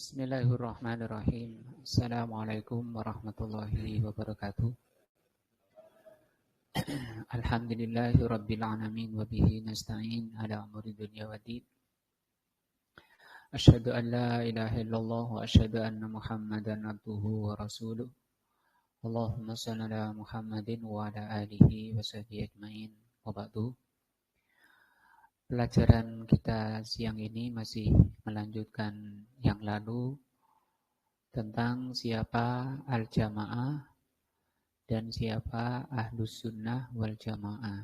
Bismillahirrahmanirrahim. Assalamualaikum warahmatullahi wabarakatuh. Alhamdulillahi rabbil alamin wa bihi nasta'in ala umuri dunya waddin. Asyhadu an la ilaha illallah wa asyhadu anna Muhammadan abduhu wa rasuluh. Allahumma shalli ala Muhammadin wa ala alihi wa sahbihi ajmain. Wa ba'du. Pelajaran kita siang ini masih melanjutkan yang lalu tentang siapa al-jamaah dan siapa ahlus sunnah wal jamaah.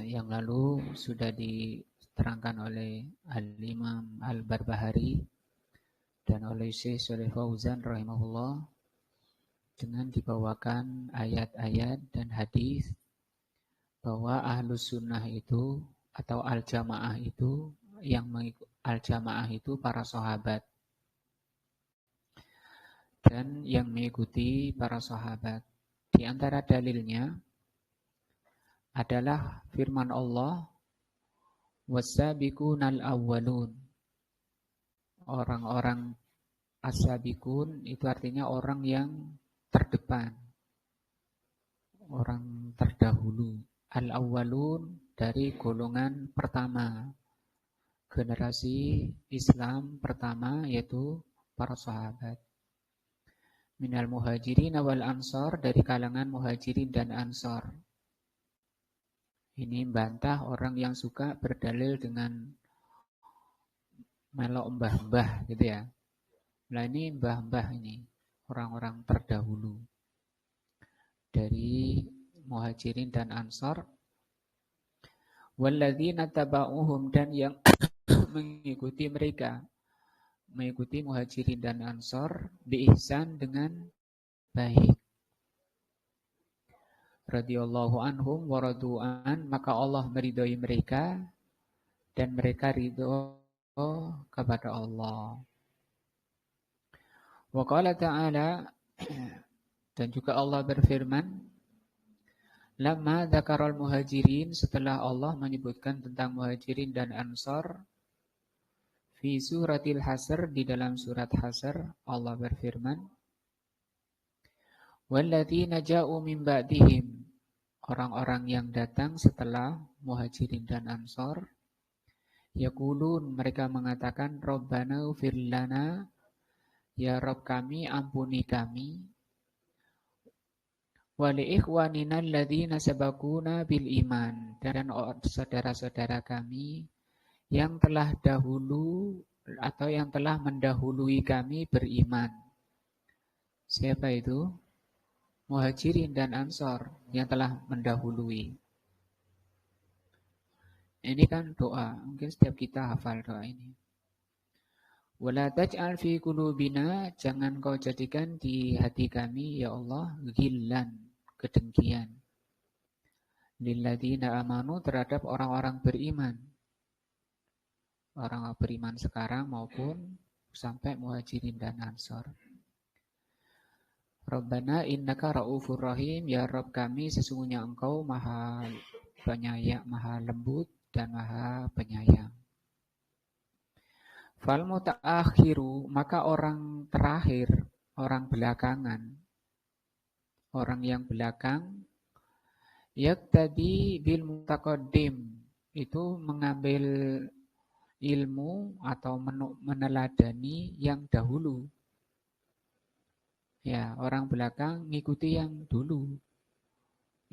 Yang lalu sudah diterangkan oleh Al-Imam Al-Barbahari dan oleh Syekh Shalih Fauzan rahimahullah dengan dibawakan ayat-ayat dan hadis bahwa ahlus sunnah itu atau al-jamaah itu al-jamaah itu para sahabat dan yang mengikuti para sahabat. Di antara dalilnya adalah firman Allah, was-sabiqunal awwalun. Orang-orang as-sabiqun itu artinya orang yang terdepan, orang terdahulu. Al-awwalun dari golongan pertama, generasi Islam pertama, yaitu para sahabat. Minal muhajirin wal ansor, dari kalangan muhajirin dan ansor. Ini membantah orang yang suka berdalil dengan melok mbah-mbah gitu ya. Nah ini mbah-mbah ini, orang-orang terdahulu dari muhajirin dan ansor. Walladzina taba'uhum, dan yang mengikuti mereka, mengikuti muhajirin dan ansor biihsan dengan baik. Radhiyallahu anhum wa radu'an, maka Allah meridhoi mereka dan mereka ridho kepada Allah. Wa qala ta'ala, dan juga Allah berfirman, lamma dzakarul muhajirin, setelah Allah menyebutkan tentang muhajirin dan ansor, fi suratil Hasr, di dalam surat Hasr Allah berfirman, walladzina ja'u min ba'dihim, orang-orang yang datang setelah muhajirin dan ansor, yaqulun, mereka mengatakan, Rabbana ighfir lana, ya Rabb kami ampuni kami, wa li ikhwanina alladzina sabaquna bil iman, dan saudara-saudara kami yang telah dahulu atau yang telah mendahului kami beriman. Siapa itu? Muhajirin dan ansor yang telah mendahului. Ini kan doa, mungkin setiap kita hafal doa ini. Wala taj'al fi qulubina, jangan kau jadikan di hati kami ya Allah ghillan, kedengkian, lilladzina amanu, terhadap orang-orang beriman. Orang beriman sekarang maupun sampai muhajirin dan ansor. Rabbana innaka ra'ufur rahim, ya Rabb kami sesungguhnya engkau maha penyayang, maha lembut dan maha penyayang. Fal mutaakhiru, maka orang terakhir, orang belakangan, orang yang belakang, yaqtadi bil mutaqaddim, itu mengambil ilmu atau meneladani yang dahulu. Ya, orang belakang ngikuti yang dulu,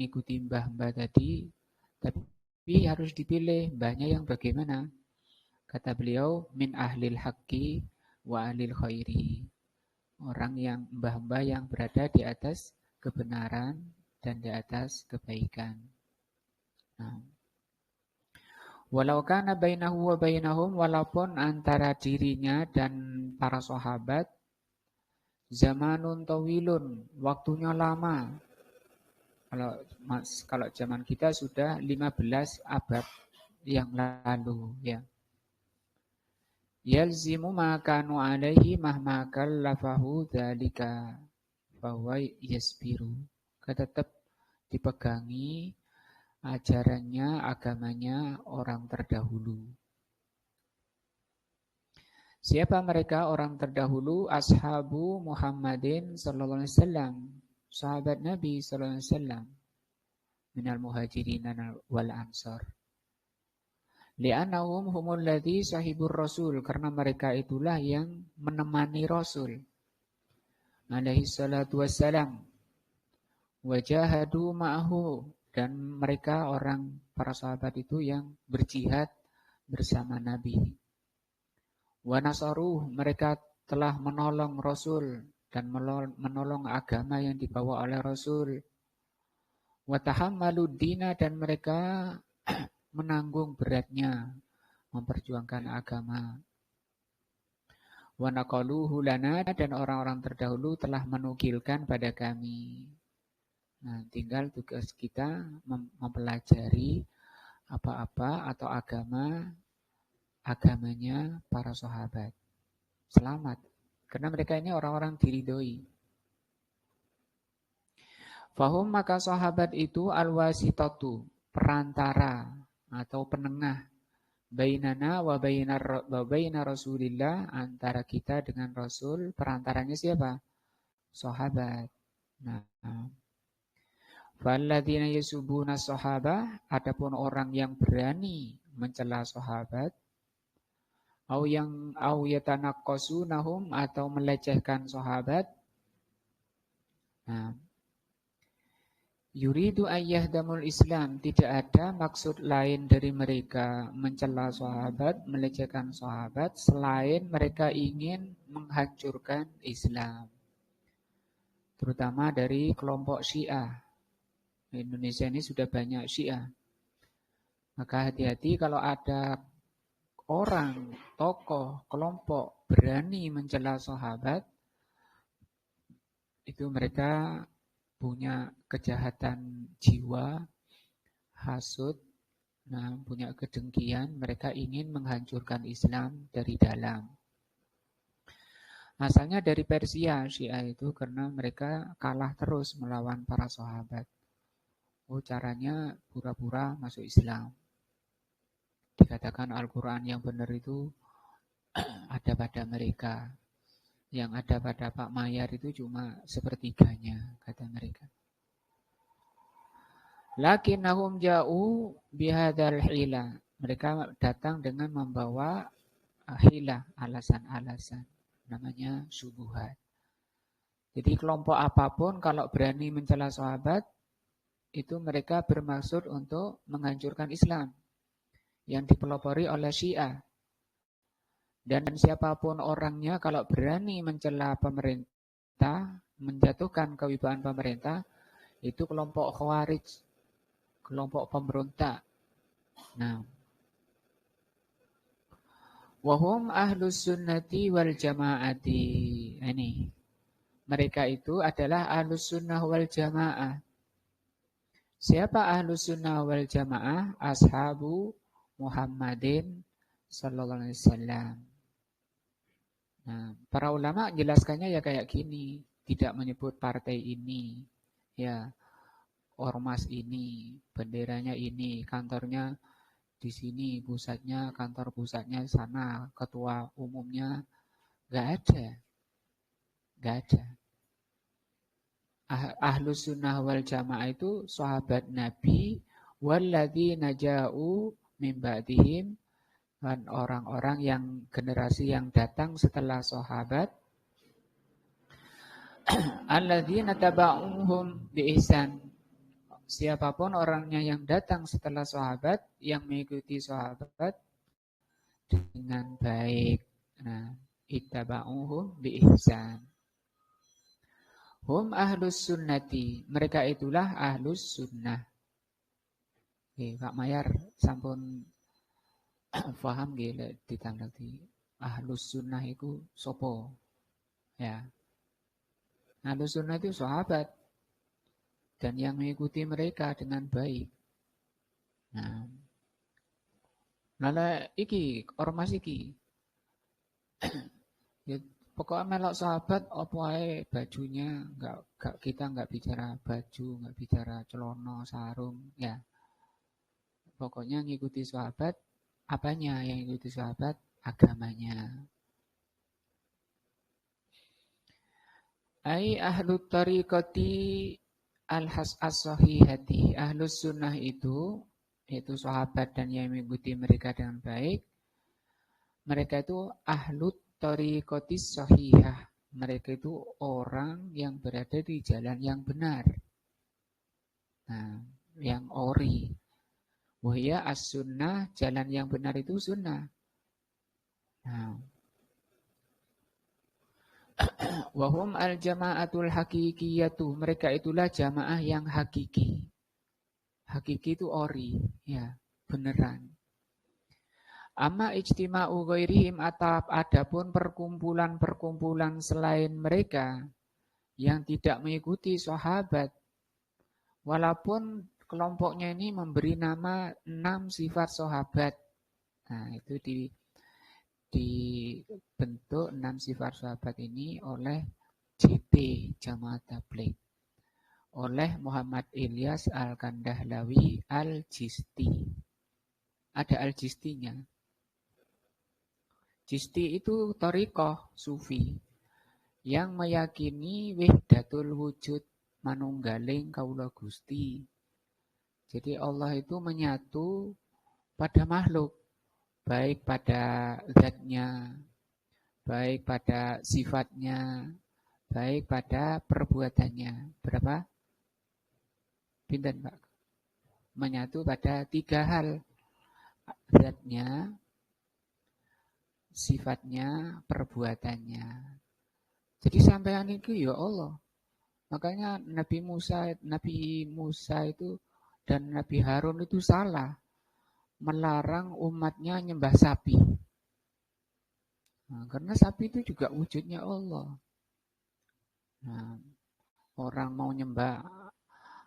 ngikuti mbah-mbah tadi, tapi harus dipilih mbahnya yang bagaimana. Kata beliau, min ahlil haqqi wa ahlil khairi, orang yang mbah-mbah yang berada di atas kebenaran dan di atas kebaikan. Nah, walau kana bainahu wa bainahum, walaupun antara dirinya dan para sahabat zamanun tawilun, waktunya lama. Kalau zaman kita sudah 15 abad yang lalu ya. Yalzimu ma kanu alaihi mahma kallafahu dzalika bahwa yasbiru, tetap dipegangi ajarannya, agamanya orang terdahulu. Siapa mereka orang terdahulu? Ashabu Muhammadin sallallahu alaihi wasallam. Sahabat Nabi sallallahu alaihi wasallam. Minal muhajirin wal ansar. Li'annahum humul ladzi sahibur rasul. Karena mereka itulah yang menemani Rasul. Alaihi salatu wassalam. Wajahadu ma'ahu. Dan mereka para sahabat itu yang berjihad bersama Nabi. Wa nasaruh, mereka telah menolong Rasul dan menolong agama yang dibawa oleh Rasul. Wa tahammalud dina, dan mereka menanggung beratnya memperjuangkan agama. Wa naqaluhu lana, dan orang-orang terdahulu telah menukilkan pada kami. Nah, tinggal tugas kita mempelajari apa-apa atau agamanya para sahabat. Selamat. Karena mereka ini orang-orang diridhoi. Fahum, maka sahabat itu al-wasitatu, perantara atau penengah. Bainana wa baina Rasulillah, antara kita dengan Rasul. Perantaranya siapa? Sahabat. Nah, falladzina yasubuna sahabah, adapun orang yang berani mencela sahabat, au yatanaqqasunahum, atau melecehkan sahabat. Nah, yuridu ayyahdamul Islam, tidak ada maksud lain dari mereka mencela sahabat, melecehkan sahabat, selain mereka ingin menghancurkan Islam. Terutama dari kelompok Syiah. Indonesia ini sudah banyak Syiah. Maka hati-hati kalau ada orang, tokoh, kelompok berani mencela sahabat, itu mereka punya kejahatan jiwa, hasud, nah, punya kedengkian, mereka ingin menghancurkan Islam dari dalam. Asalnya dari Persia Syiah itu, karena mereka kalah terus melawan para sahabat. Oh, caranya pura-pura masuk Islam. Dikatakan Al-Quran yang benar itu ada pada mereka. Yang ada pada Pak Mayar itu cuma sepertiganya, kata mereka. Lakinnahum ja'u bihadzal hila. Mereka datang dengan membawa hilah, alasan-alasan. Namanya syubhat. Jadi kelompok apapun kalau berani mencela sahabat, itu mereka bermaksud untuk menghancurkan Islam yang dipelopori oleh Syiah. Dan siapapun orangnya kalau berani mencela pemerintah, menjatuhkan kewibawaan pemerintah, itu kelompok khawarij, kelompok pemberontak. Nah, wahum ahlus sunnati wal jamaati. Ini mereka itu adalah ahlus sunnah wal jamaah. Siapa ahlus sunnah wal jamaah? Ashabu Muhammadin sallallahu alaihi wasallam. Nah, para ulama jelaskannya ya kayak gini, tidak menyebut partai ini, ya, ormas ini, benderanya ini, kantornya di sini, kantor pusatnya sana, ketua umumnya, nggak ada. Ahlus sunnah wal jamaah itu sahabat Nabi, walladzina ja'u min ba'dihim, dan orang-orang yang generasi yang datang setelah sahabat, alladzina taba'uhum bi ihsan. Siapapun orangnya yang datang setelah sahabat, yang mengikuti sahabat dengan baik. Nah, ittaba'uhum bi ihsan. Hum ahlus sunnati. Mereka itulah ahlus sunnah. Oke, Pak Mayar sampun paham nggih ditanggapi ahlus sunnah itu sopo? Ya. Ahlus sunnah itu sahabat dan yang mengikuti mereka dengan baik. Nah, lala iki ormas iki. Ya, pokoknya melok sahabat apa ae bajunya, enggak kita enggak bicara baju, enggak bicara celana, sarung, ya. Pokoknya ngikuti sahabat, apanya yang ngikuti sahabat? Agamanya. Ai ahlu tariqati al-has as-sahihati. Ahlus sunnah itu, yaitu sahabat dan yang mengikuti mereka dengan baik, mereka itu ahlu tariqati sahihah. Mereka itu orang yang berada di jalan yang benar. Nah, yang ori. Wahya as-sunnah, jalan yang benar itu sunnah. Nah, wahum al-jama'atul hakikiyatu. Mereka itulah jamaah yang hakiki. Hakiki itu ori, ya, beneran. Amma ijtima'u ghairihim atap, adapun perkumpulan-perkumpulan selain mereka yang tidak mengikuti sahabat, walaupun kelompoknya ini memberi nama 6 sifat sahabat. Nah, itu dibentuk 6 sifat sahabat ini oleh JT, Jamaat Tabligh, oleh Muhammad Ilyas Al-Kandahlawi Al-Jisti. Ada Al-Jistinya. Jisti itu thariqah sufi yang meyakini wahdatul wujud, manunggaling kaula Gusti. Jadi Allah itu menyatu pada makhluk, baik pada zatnya, baik pada sifatnya, baik pada perbuatannya. Berapa? Pinten, Pak? Menyatu pada 3 hal. Zatnya, sifatnya, perbuatannya. Jadi sampean itu ya Allah. Makanya Nabi Musa itu dan Nabi Harun itu salah melarang umatnya nyembah sapi. Nah, karena sapi itu juga wujudnya Allah. Nah, orang mau nyembah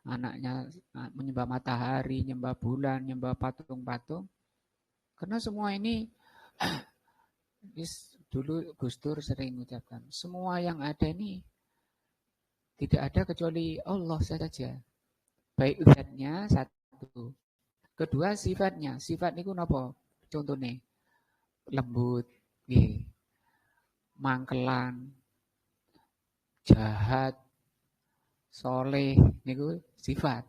anaknya, menyembah matahari, nyembah bulan, nyembah patung-patung. Karena semua ini dulu Gus Dur sering mengucapkan, semua yang ada ini tidak ada kecuali Allah saja. Baik zatnya satu. Kedua sifatnya. Sifat niku napa? Contohnya lembut, nggih. Mangkelan, jahat, soleh niku sifat.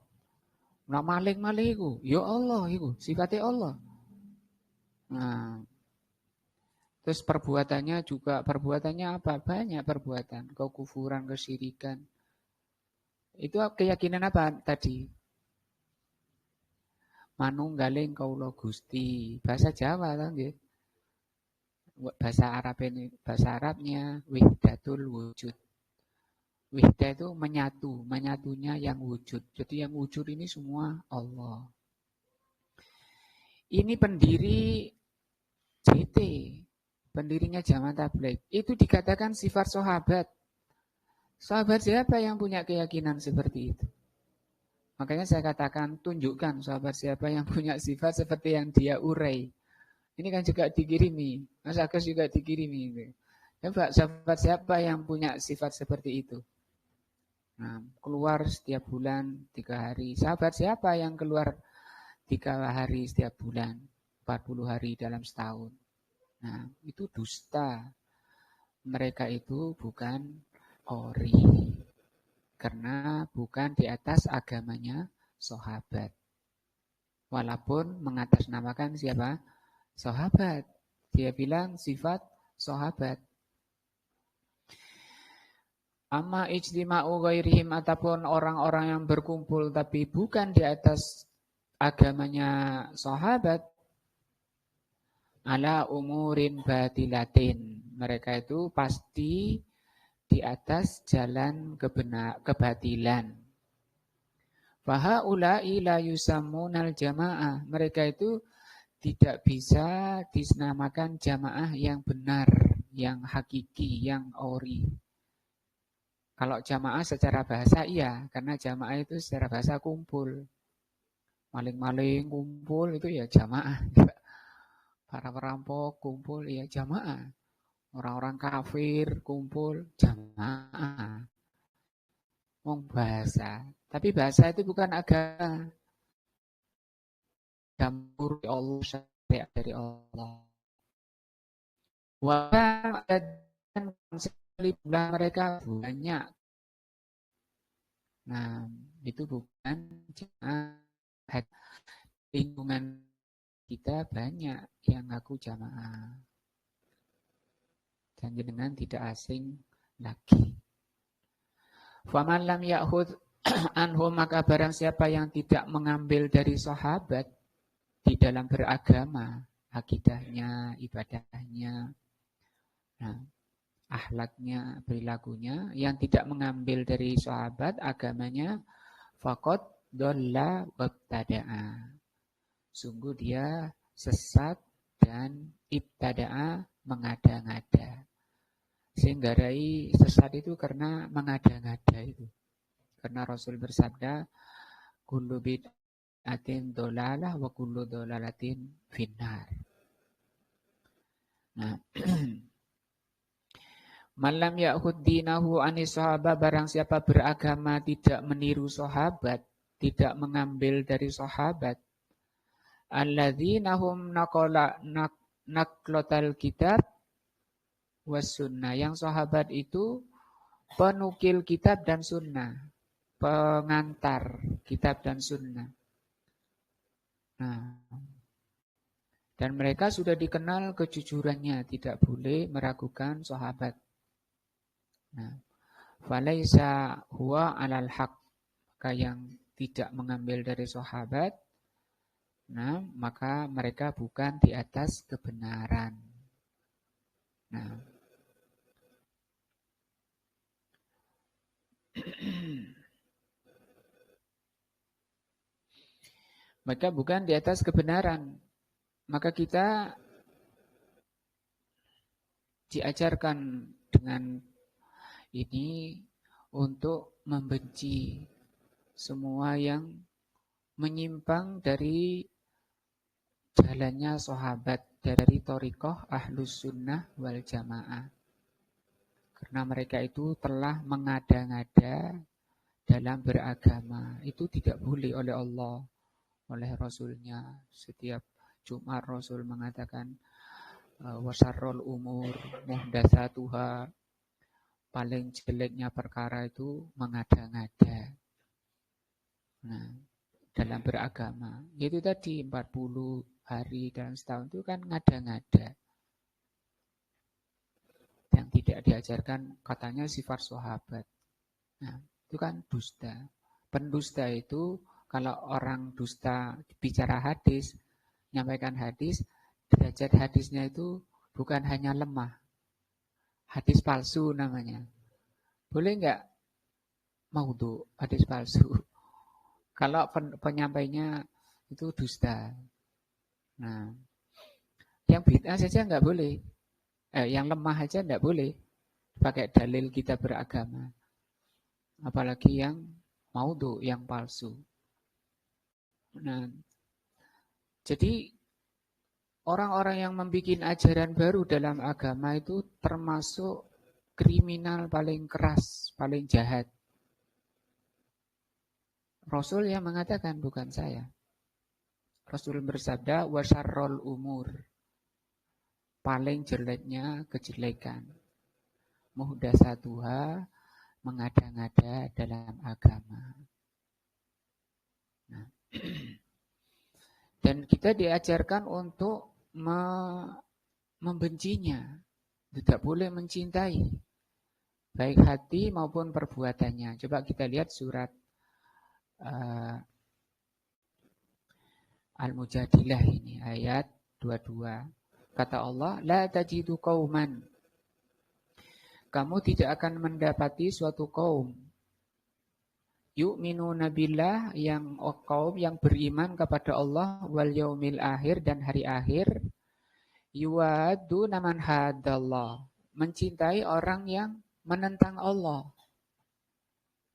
Nah maling-maling iku ya Allah iku, sifatnya Allah. Nah, terus perbuatannya juga, perbuatannya apa? Banyak perbuatan, kekufuran, kesyirikan. Itu keyakinan apa tadi? Manunggaling kaula Gusti. Bahasa Jawa kan nggih. Bahasa Arabnya wahdatul wujud. Wahda itu menyatu, menyatunya yang wujud. Jadi yang wujud ini semua Allah. Ini pendiri JT, pendirinya Jamaah Tabligh. Itu dikatakan sifat sahabat. Sahabat siapa yang punya keyakinan seperti itu? Makanya saya katakan, tunjukkan sahabat siapa yang punya sifat seperti yang dia urai. Ini kan juga dikirimi, Mas Agus juga dikirimi. Ya Pak, sahabat siapa yang punya sifat seperti itu? Nah, keluar setiap bulan 3 hari. Sahabat siapa yang keluar 3 hari setiap bulan? 40 hari dalam setahun. Nah, itu dusta. Mereka itu bukan ori. Karena bukan di atas agamanya sahabat. Walaupun mengatasnamakan siapa? Sahabat. Dia bilang sifat sahabat. Amma ijtima'u ghairihim, ataupun orang-orang yang berkumpul tapi bukan di atas agamanya sahabat, ala umurin batilatin. Mereka itu pasti di atas jalan kebatilan. Fahaula'i la yusammunal jamaah. Mereka itu tidak bisa dinamakan jamaah yang benar, yang hakiki, yang ori. Kalau jamaah secara bahasa iya, karena jamaah itu secara bahasa kumpul. Maling-maling kumpul itu ya jamaah. Para perampok kumpul ya jamaah. Orang-orang kafir kumpul jamaah. Ngomong bahasa. Tapi bahasa itu bukan agama. Campur Allah, syariat dari Allah. Wah, dan mereka banyak Nah, itu bukan jamaah. Lingkungan kita banyak yang ngaku jamaah. Dan jenengan tidak asing lagi. Faman lam ya'khudh anhu, maka barang siapa yang tidak mengambil dari sahabat di dalam beragama, akidahnya, ibadahnya, nah, akhlaknya, perilakunya, yang tidak mengambil dari sahabat agamanya, faqad dhalla wabtada'a. Sungguh dia sesat dan ibtada'a, mengada-ngada. Sehingga sesat itu karena mengada-ngada itu. Karena Rasul bersabda, kullu bid'atin dholalah wa kullu dholalatin finnar. Nah, malam ya'khud dinahu anis sahabat, barang siapa beragama tidak meniru sahabat, tidak mengambil dari sahabat, alladzina hum naqlatal kitab was sunnah, yang sahabat itu penukil kitab dan sunnah, pengantar kitab dan sunnah. Nah, dan mereka sudah dikenal kejujurannya, tidak boleh meragukan sahabat. Nah, falaisa huwa alal haq, maka yang tidak mengambil dari sahabat, nah, maka mereka bukan di atas kebenaran. Nah, mereka bukan di atas kebenaran. Maka kita diajarkan dengan ini untuk membenci semua yang menyimpang dari jalannya sahabat, dari thariqah ahlus sunnah wal jamaah. Karena mereka itu telah mengada-ngada dalam beragama. Itu tidak boleh oleh Allah, oleh Rasulnya. Setiap Jumat Rasul mengatakan, wasarrul umur muhdatsatuha, paling jeleknya perkara itu mengada-ngada. Nah, dalam beragama, itu tadi 40 hari dalam setahun itu kan ngada-ngada. Yang tidak diajarkan katanya sifat sahabat. Nah, itu kan dusta. Pendusta itu kalau orang dusta bicara hadis, nyampaikan hadis, derajat hadisnya itu bukan hanya lemah. Hadis palsu namanya. Boleh nggak maudhu, hadis palsu? Kalau penyampainya itu dusta. Nah, yang bid'ah saja nggak boleh. Yang lemah aja nggak boleh pakai dalil kita beragama. Apalagi yang maudhu, yang palsu. Nah, jadi orang-orang yang membuat ajaran baru dalam agama itu termasuk kriminal paling keras, paling jahat. Rasul yang mengatakan, bukan saya. Rasul bersabda, wasarrol umur. Paling jeleknya kejelekan. Muhdasatuha, mengada-ngada dalam agama. Nah, dan kita diajarkan untuk membencinya. Tidak boleh mencintai. Baik hati maupun perbuatannya. Coba kita lihat surat Al-Mujadilah ini, ayat 22. Kata Allah, la tajidu qauman. Kamu tidak akan mendapati suatu kaum. Yu'minuna billah, yang kaum yang beriman kepada Allah wal yaumil akhir, dan hari akhir. Yuwaduna man hadallah, mencintai orang yang menentang Allah.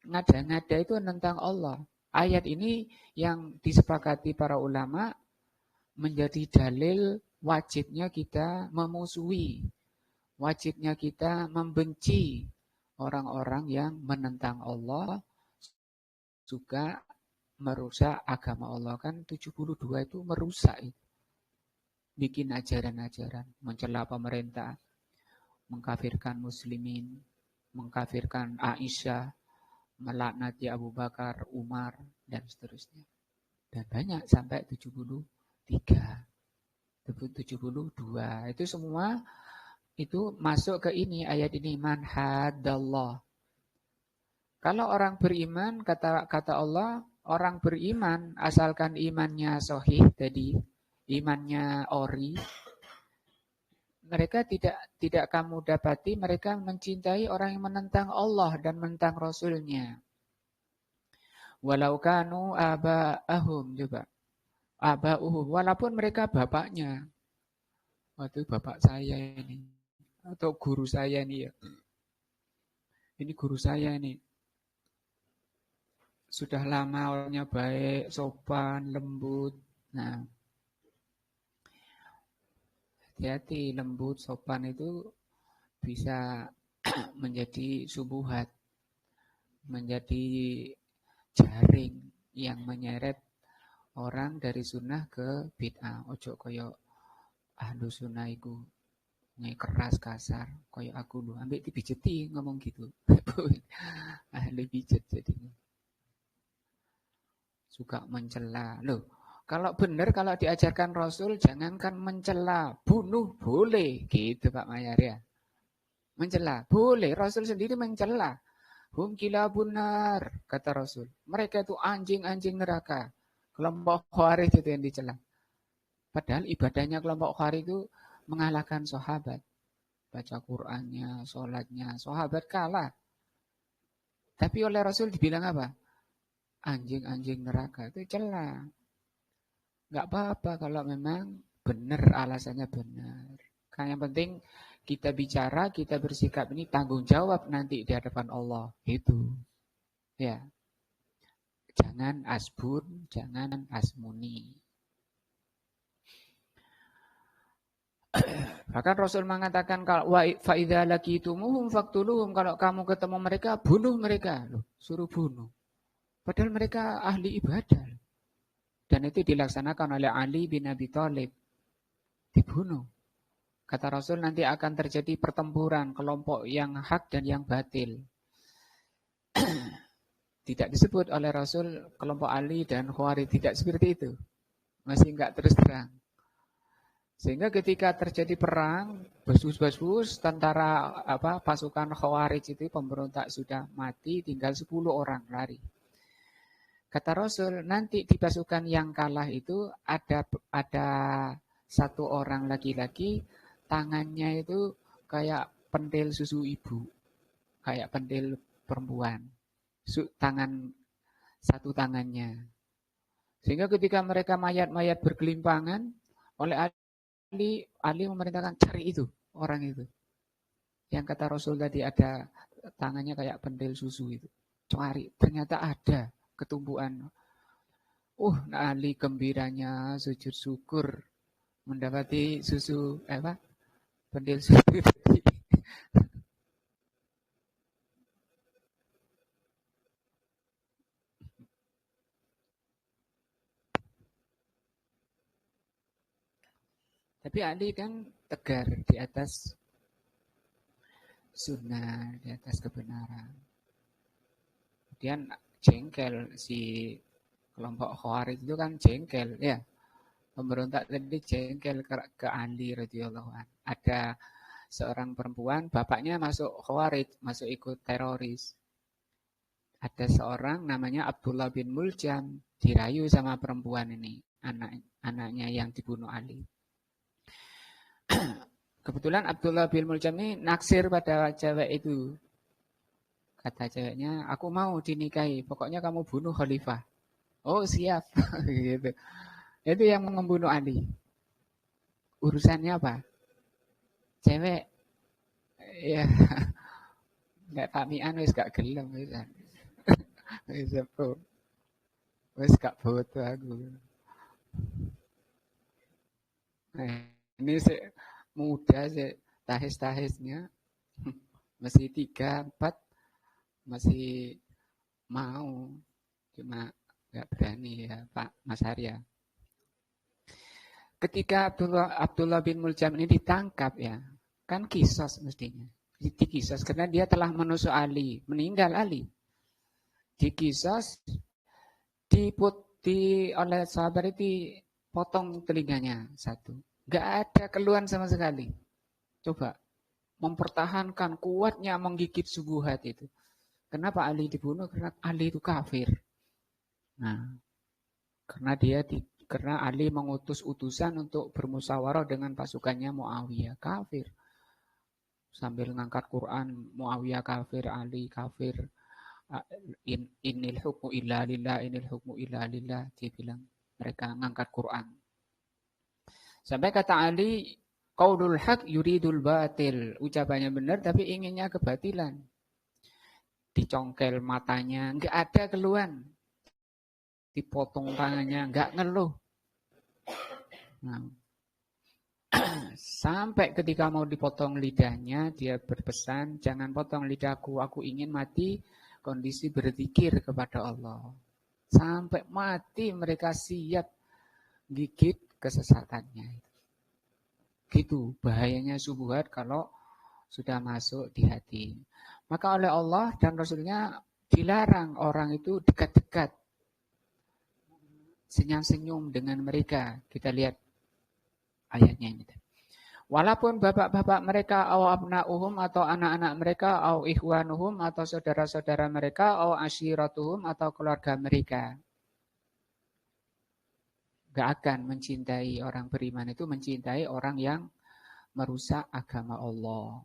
Ngada-ngada itu menentang Allah. Ayat ini yang disepakati para ulama menjadi dalil wajibnya kita memusuhi, wajibnya kita membenci orang-orang yang menentang Allah, juga merusak agama Allah. Kan 72 itu merusak itu. Bikin ajaran-ajaran, mencela pemerintah, mengkafirkan muslimin, mengkafirkan Aisyah, melaknati Abu Bakar, Umar, dan seterusnya. Dan banyak sampai 73, 72. Itu semua itu masuk ke ini, ayat ini, man haddallah. Kalau orang beriman, kata Allah, orang beriman asalkan imannya sahih tadi, imannya ori, mereka tidak kamu dapati mereka mencintai orang yang menentang Allah dan menentang Rasulnya. Walau kanu aba'ahum juga. Aba'uhum, walaupun mereka bapaknya. Waktu bapak saya ini. Atau guru saya ini ya. Ini guru saya ini. Sudah lama orangnya baik, sopan, lembut. Nah, hati-hati, lembut, sopan itu bisa menjadi subuhat, menjadi jaring yang menyeret orang dari sunnah ke bid'ah. Ojo koyo ahlu sunnah iku keras kasar, koyo aku lu ambek dipijeti ngomong gitu. Ahli pijet jadinya. Suka mencela. Loh, kalau benar kalau diajarkan Rasul jangankan mencela, bunuh boleh gitu Pak Mayar ya. Mencela boleh, Rasul sendiri mencela. Hum kilabun nar, kata Rasul. Mereka itu anjing-anjing neraka. Kelompok Khawarij itu yang dicela. Padahal ibadahnya kelompok Khawarij itu mengalahkan sahabat. Baca Qur'annya, sholatnya, sahabat kalah. Tapi oleh Rasul dibilang apa? Anjing-anjing neraka, itu celah. Nggak apa-apa kalau memang benar, alasannya benar. Kan yang penting kita bicara, kita bersikap ini tanggung jawab nanti di hadapan Allah. Itu. Ya. Jangan asbun, jangan asmuni. Bahkan Rasul mengatakan kalau wa fa idza laqitumuhum faqtuluhum, kalau kamu ketemu mereka bunuh mereka. Loh, suruh bunuh. Padahal mereka ahli ibadah. Dan itu dilaksanakan oleh Ali bin Abi Thalib. Dibunuh. Kata Rasul nanti akan terjadi pertempuran kelompok yang hak dan yang batil. Tidak disebut oleh Rasul kelompok Ali dan Khawarij, tidak seperti itu. Masih enggak terus terang. Sehingga ketika terjadi perang, bas-bus tentara pasukan Khawarij itu pemberontak sudah mati, tinggal 10 orang lari. Kata Rasul, nanti di pasukan yang kalah itu ada satu orang laki-laki, tangannya itu kayak pentil susu ibu, kayak pentil perempuan, satu tangannya. Sehingga ketika mereka mayat-mayat bergelimpangan, oleh Ali memerintahkan cari itu, orang itu. Yang kata Rasul tadi ada tangannya kayak pentil susu itu. Cari, ternyata ada. Ketumbuhan. Ali gembiranya sujud syukur mendapati susu pentil susu. Tapi Ali kan tegar di atas sunnah, di atas kebenaran. Kemudian jengkel si kelompok Khawarij itu kan jengkel ya. Pemberontak tadi jengkel ke Ali radhiyallahu anhu. Ada seorang perempuan, bapaknya masuk Khawarij, masuk ikut teroris. Ada seorang namanya Abdullah bin Muljam, dirayu sama perempuan ini, anaknya yang dibunuh Ali. Kebetulan Abdullah bin Muljam ini naksir pada cewek itu. Kata ceweknya, aku mau dinikahi, pokoknya kamu bunuh khalifah. Oh siap, gitu. Itu yang membunuh Ali. Urusannya apa? Cewek, ya nggak tamian wis gak gelem wis. Wis apa? Wis gak foto aku. Nah, ini sih muda sih tahis-tahisnya masih 3, 4 masih mau, cuma nggak berani ya Pak Mas Arya. Ketika Abdullah bin Muljam ini ditangkap ya, kan kisos mestinya. Dikisos karena dia telah menusuk Ali, meninggal Ali. Dikisos, oleh sahabat itu potong telinganya satu. Nggak ada keluhan sama sekali. Coba mempertahankan kuatnya menggigit subuhat itu. Kenapa Ali dibunuh? Karena Ali itu kafir. Nah, karena Ali mengutus utusan untuk bermusyawarah dengan pasukannya Muawiyah, kafir. Sambil ngangkat Quran, Muawiyah kafir, Ali kafir. Inil hukmu illa lillah, inil hukmu illa lillah. Dia bilang mereka ngangkat Quran. Sampai kata Ali, qaulul haq yuridul batil. Ucapannya benar tapi inginnya kebatilan. Dicongkel matanya, enggak ada keluhan. Dipotong tangannya, enggak ngeluh. Nah, sampai ketika mau dipotong lidahnya, dia berpesan, jangan potong lidahku, aku ingin mati kondisi berzikir kepada Allah. Sampai mati mereka siap gigit kesesatannya. Gitu bahayanya subuhat kalau sudah masuk di hati. Maka oleh Allah dan Rasulnya dilarang orang itu dekat-dekat, senyum-senyum dengan mereka. Kita lihat ayatnya ini. Walaupun bapak-bapak mereka, au abna'uhum atau anak-anak mereka, au ikhwanuhum atau saudara-saudara mereka, au ashiratuhum atau keluarga mereka. Gak akan mencintai orang beriman itu mencintai orang yang merusak agama Allah.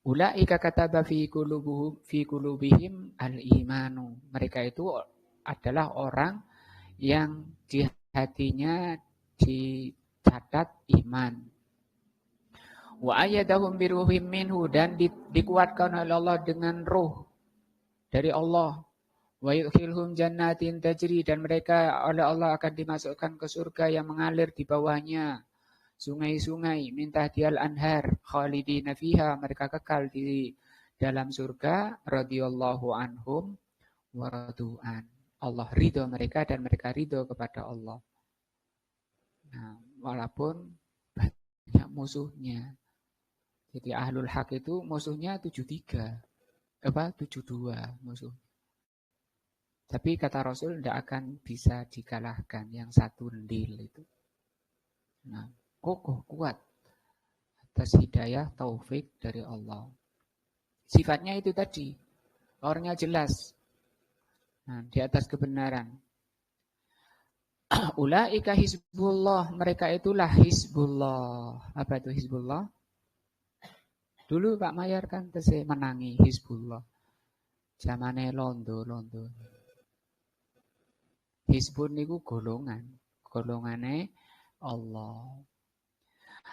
Ulaika kataba fi qulubihim al-imanu. Mereka itu adalah orang yang di hatinya dicatat iman. Wa ayyadahum biruhim minhu, dan dikuatkan oleh Allah dengan ruh dari Allah. Wa yudkhilhum jannatin tajri, dan mereka oleh Allah akan dimasukkan ke surga yang mengalir di bawahnya sungai-sungai, min tahtihal anhar, khalidina fiha, mereka kekal di dalam surga, radhiyallahu anhum wa radu'an. Allah ridho mereka dan mereka ridho kepada Allah. Nah, walaupun banyak musuhnya. Jadi ahlul haq itu musuhnya 73. 72 musuh. Tapi kata Rasul tidak akan bisa dikalahkan yang satu ndil itu. Nah, kokoh kuat atas hidayah taufik dari Allah. Sifatnya itu tadi, orangnya jelas. Nah, di atas kebenaran. Ulaika hizbullah, mereka itulah hizbullah. Apa itu hizbullah? Dulu Pak Mayer kan tesih menangi hizbullah. Zamane londo. Hizbun niku golongan. Golongane Allah.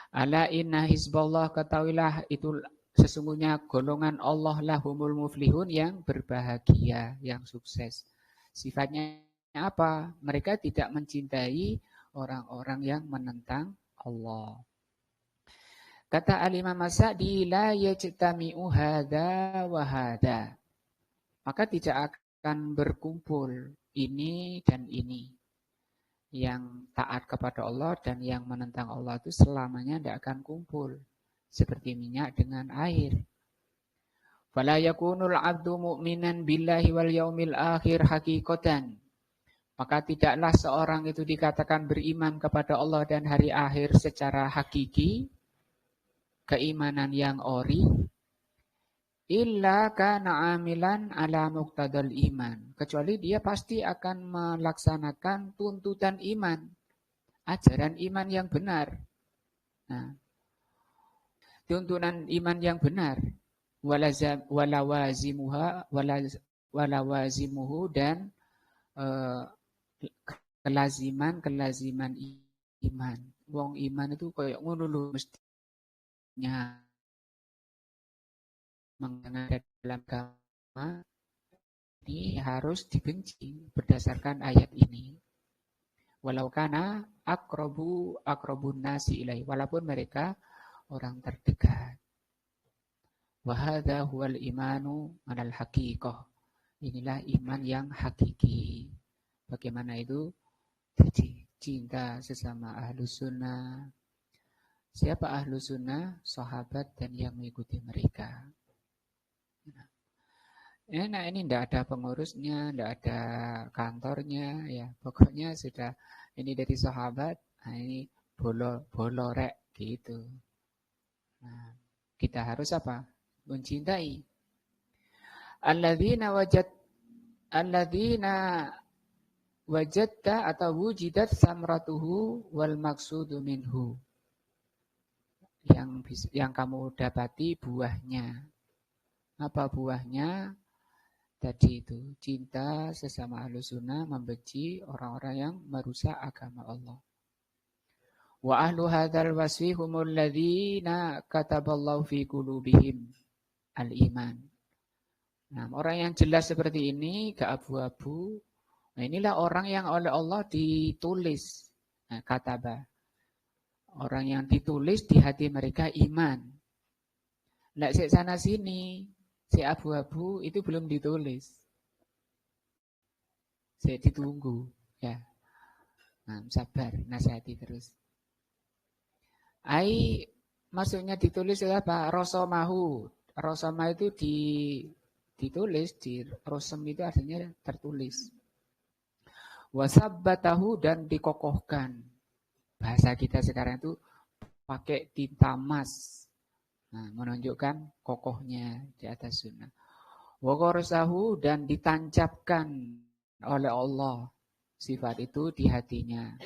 Ala inna hizballah, ketahuilah itu sesungguhnya golongan Allah lahumul muflihun, yang berbahagia, yang sukses. Sifatnya apa? Mereka tidak mencintai orang-orang yang menentang Allah. Kata Al-Imam As-Sa'di, la yajtami'u hadza wa hadza. Maka tidak akan berkumpul ini dan ini. Yang taat kepada Allah dan yang menentang Allah itu selamanya tidak akan kumpul. Seperti minyak dengan air. Fala yakunul 'abdu mu'minan billahi wal yaumil akhir haqiqatan. Maka tidaklah seorang itu dikatakan beriman kepada Allah dan hari akhir secara hakiki, keimanan yang ori, illa kana amilan ala muqtadal iman. Kecuali dia pasti akan melaksanakan tuntutan iman, ajaran iman yang benar. Nah, tuntunan iman yang benar, walawazimuhu, dan kelaziman iman. Wong iman itu kayak ngono lho mestinya mengenai dalam agama ini harus dibenci berdasarkan ayat ini. Walau kana akrobun nasi ilai, walaupun mereka orang terdekat. Wahada huwal imanu alal haqiqah. Inilah iman yang hakiki. Bagaimana itu? Jadi cinta sesama ahlus sunnah. Siapa ahlus sunnah? Sahabat dan yang mengikuti mereka. Nah ini tidak ada pengurusnya, tidak ada kantornya, ya pokoknya sudah ini dari sahabat, nah ini bolorek gitu. Nah, kita harus apa? Mencintai. Alladzina alladzina wajadta atau wujidat samratuhu wal maksudu minhu. Yang kamu dapati buahnya. Apa buahnya? Tadi itu cinta sesama ahlussunnah, membenci orang-orang yang merusak agama Allah. Wa ahlu hadzal wasfi humul ladzina kataballahu fi qulubihim al-iman. Nah, orang yang jelas seperti ini, gak abu-abu. Nah, inilah orang yang oleh Allah ditulis. Nah, kataba. Orang yang ditulis di hati mereka iman. Nah, si sana sini, si abu-abu itu belum ditulis. Saya ditunggu, ya. Nah, sabar, nasihati terus. Maksudnya ditulis apa? Rosomahu. Rosoma itu ditulis, di rosem itu artinya tertulis. Wasabbatahu dan dikokohkan. Bahasa kita sekarang itu pakai tinta emas. Nah, menunjukkan kokohnya di atas sunnah. Wagharasahu dan ditancapkan oleh Allah sifat itu di hatinya.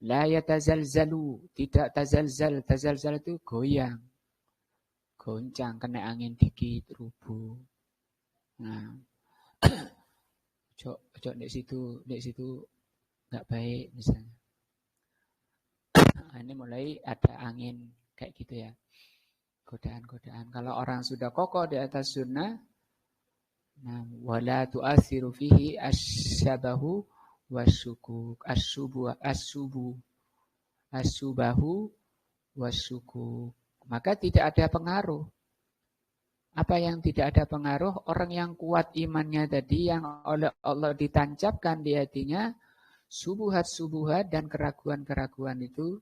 La yatazalzalu, tidak tazalzal. Tazalzal itu goyang. Goncang, kena angin dikit, rubuh. Nah, cok di situ nggak baik misalnya. Nah, ini mulai ada angin kayak gitu ya. Godaan-godaan. Kalau orang sudah kokoh di atas sunnah, nah, wala tu'athiru fihi asyabahu wasyukuk. Asyubahu wasyukuk. Maka tidak ada pengaruh. Apa yang tidak ada pengaruh? Orang yang kuat imannya tadi, yang oleh Allah ditancapkan di hatinya, subuhat-subuhat dan keraguan-keraguan itu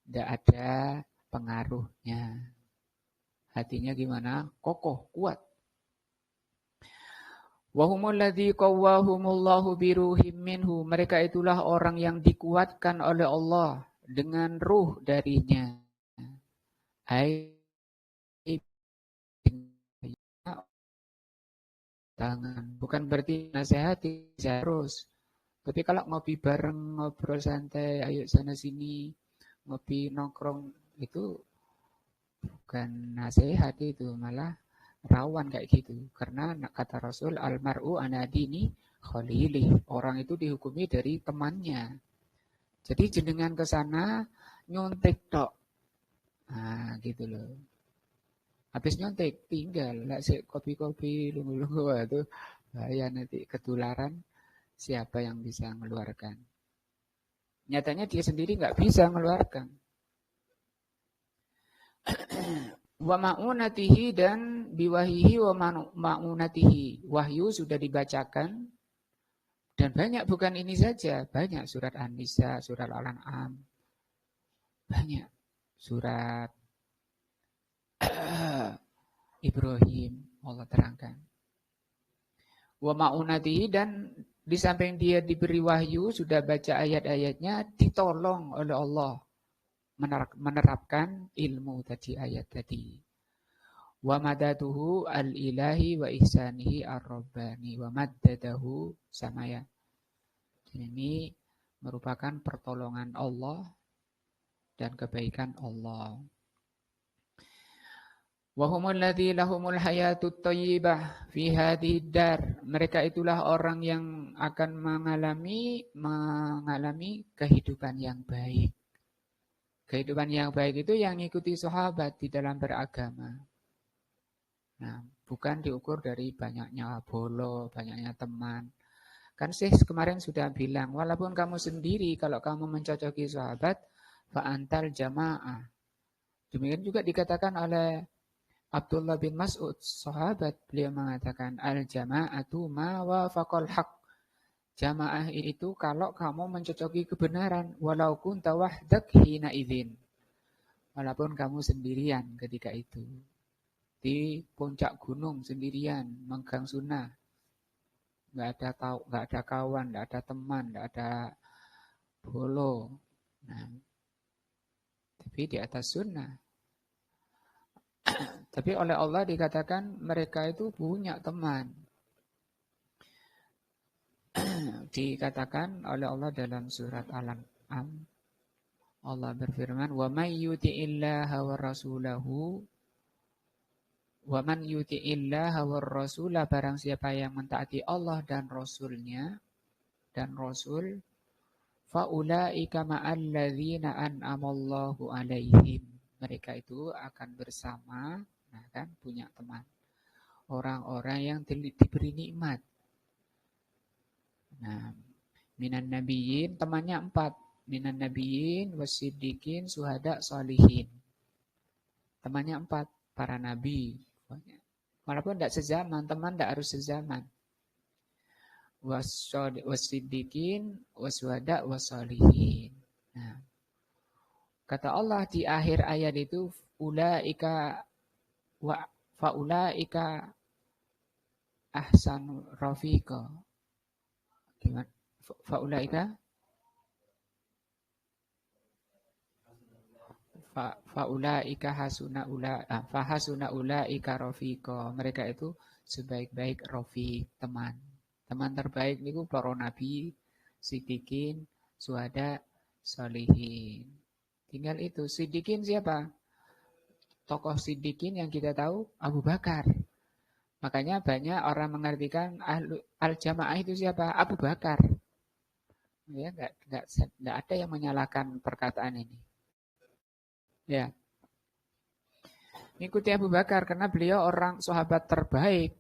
tidak ada pengaruhnya. Hatinya gimana? Kokoh, kuat. Wahumul ladzi qawwahumullahu biruhim minhu. Mereka itulah orang yang dikuatkan oleh Allah dengan ruh darinya. Tangan. Bukan berarti nasihati harus. Tapi kalau ngopi bareng, ngobrol santai, ayo sana sini, ngopi nongkrong, itu bukan nasihat, itu malah rawan kayak gitu. Karena kata Rasul, almar'u ala dini khalili. Orang itu dihukumi dari temannya. Jadi jenengan ke sana nyontek tok. Nah, gitu loh. Habis nyontek tinggal, lah si kopi-kopi lungu-lungu itu bahaya, nanti ketularan. Siapa yang bisa mengeluarkan? Nyatanya dia sendiri nggak bisa mengeluarkan. Wa ma'unatihi dan biwahihi wa ma'unatihi. Wahyu sudah dibacakan. Dan banyak, bukan ini saja. Banyak surat An-Nisa, surat Al-An'am. Banyak. Surat Ibrahim Allah terangkan. Wa ma'unatihi dan di samping dia diberi wahyu, sudah baca ayat-ayatnya, ditolong oleh Allah menerapkan ilmu tadi, ayat tadi. Wa madatuhu al-ilahi wa ihsanihi ar-rabbani wa maddadahu samaya. Ini merupakan pertolongan Allah dan kebaikan Allah. Wa humul ladzi lahumul hayatut thayyibah fi hadhid dar. Mereka itulah orang yang akan mengalami kehidupan yang baik. Kehidupan yang baik itu yang mengikuti sahabat di dalam beragama. Nah, bukan diukur dari banyaknya bolo, banyaknya teman. Kan sih kemarin sudah bilang, walaupun kamu sendiri, kalau kamu mencocoki sahabat, fa'antal jamaah. Demikian juga dikatakan oleh Abdullah bin Mas'ud, sahabat, beliau mengatakan, al-jama'atu ma wafaqal haq. Jamaah itu kalau kamu mencocoki kebenaran, walau kunta wahdak hina idzin. Walaupun kamu sendirian ketika itu. di puncak gunung sendirian, megang sunnah. Nggak ada kawan, nggak ada teman, nggak ada bolo. Nah, tapi di atas sunnah. Tapi oleh Allah dikatakan mereka itu punya teman. Dikatakan oleh Allah dalam surat Al-An'am, Allah berfirman, "Wa may yuti'illaha wa rasulahu wa man yuti'illaha wa rasula barang siapa yang mentaati Allah dan Rasulnya dan Rasul faulaika ma'alladzina an'amallahu alaihim." Mereka itu akan bersama, nah kan punya teman. Orang-orang yang diberi nikmat. Nah, minan nabiyyin temannya 4. Minan nabiyyin wasiddiqin syuhada sholihin. Temannya 4, para nabi. Walaupun tidak sezaman, teman tidak harus sezaman. Wasiddiqin wasyuhada wassolihin. Nah, kata Allah di akhir ayat itu ulaika wa faulaika ahsanu rafiqa. Gimana? Faulaika faulaika hasuna ulaika rafiqa. Mereka itu sebaik-baik rafiq, teman. Teman terbaik niku para nabi, siddiqin, syuhada, sholihin. Tinggal itu. Siddiqin siapa? Tokoh siddiqin yang kita tahu Abu Bakar. Makanya banyak orang mengartikan al-jamaah itu siapa? Abu Bakar. Ya, enggak ada yang menyalahkan perkataan ini. Ya. Ikuti Abu Bakar karena beliau orang sahabat terbaik.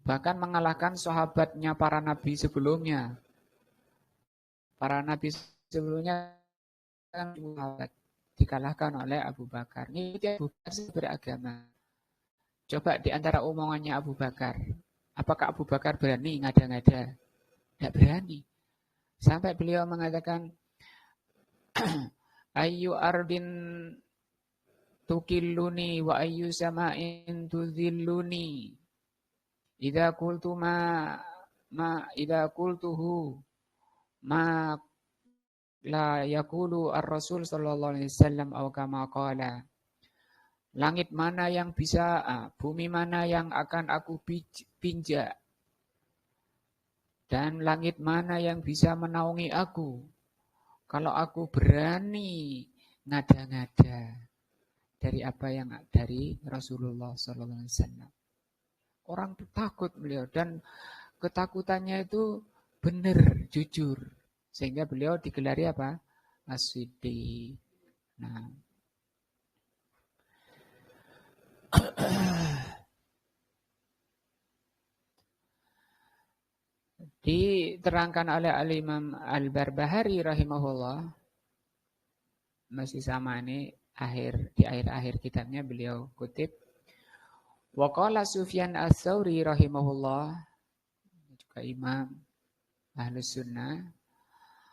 Bahkan mengalahkan sahabatnya para nabi sebelumnya. Para nabi sebelumnya kan dikalahkan oleh Abu Bakar. Ikuti Abu Bakar beragama. Coba di antara omongannya Abu Bakar. Apakah Abu Bakar berani ngada-ngada? Tidak berani. Sampai beliau mengatakan, Ayu ardin tukilluni wa ayu sama'in tuzilluni. Idza qultu idza qultuhu ma la yaqulu ar-rasul sallallahu alaihi wasallam aw kama qala. Langit mana yang bisa, bumi mana yang akan aku pinjak, dan langit mana yang bisa menaungi aku, kalau aku berani ngada-ngada dari apa yang dari Rasulullah SAW. Orang itu takut beliau, dan ketakutannya itu benar, jujur. Sehingga beliau digelari apa? As-Siddiq. Nah, diterangkan oleh Al-Imam Al-Barbahari rahimahullah, masih sama ini di akhir-akhir kitabnya beliau kutip, wa qala Sufyan Ats-Tsauri rahimahullah, juga imam Ahlus Sunnah,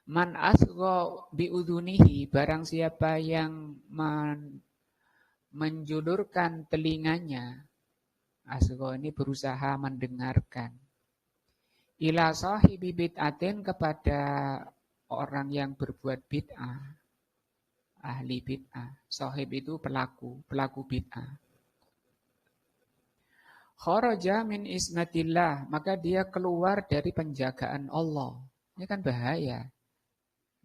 man asgha biudhunihi, barang siapa yang menjulurkan telinganya, asgha ini berusaha mendengarkan, ila sahibi bid'atin, kepada orang yang berbuat bid'ah, ahli bid'ah. Sahib itu pelaku bid'ah. Kharaja min ismatillah, maka dia keluar dari penjagaan Allah. Ini kan bahaya.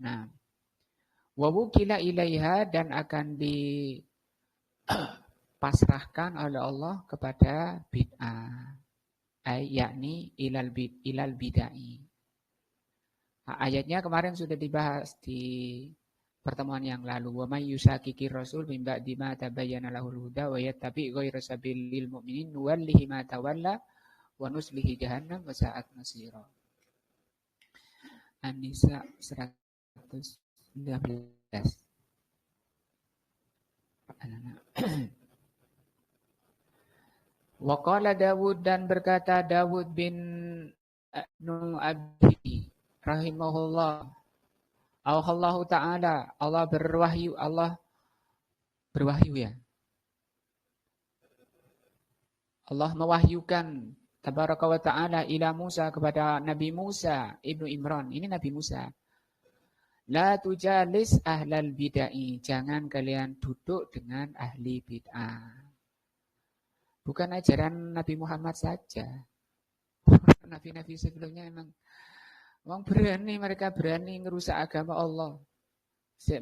Nah, wa wukila ilaiha, dan akan dipasrahkan oleh Allah kepada bid'ah. Yakni ilal bid'ah. Nah, ayatnya kemarin sudah dibahas di pertemuan yang lalu. Wa may yushaqiqir rasul min ba'di ma tabayyana lahul huda wa yattabi' ghayra sabilil mu'minin nuwallihi ma tawalla wa nuslihi jahannam wa sa'at masira. An-Nisa 119. Wa qala Dawud, dan berkata Dawud bin Abi rahimahullah, Allah Ta'ala, Allah berwahyu ya. Allah mewahyukan tabaraka wa ta'ala ila Musa kepada Nabi Musa ibnu Imran. Ini Nabi Musa. La tujalis ahlal bid'ah. Jangan kalian duduk dengan ahli bid'ah. Bukan ajaran Nabi Muhammad saja. Nabi-nabi sebelumnya memang mereka berani ngerusak agama Allah.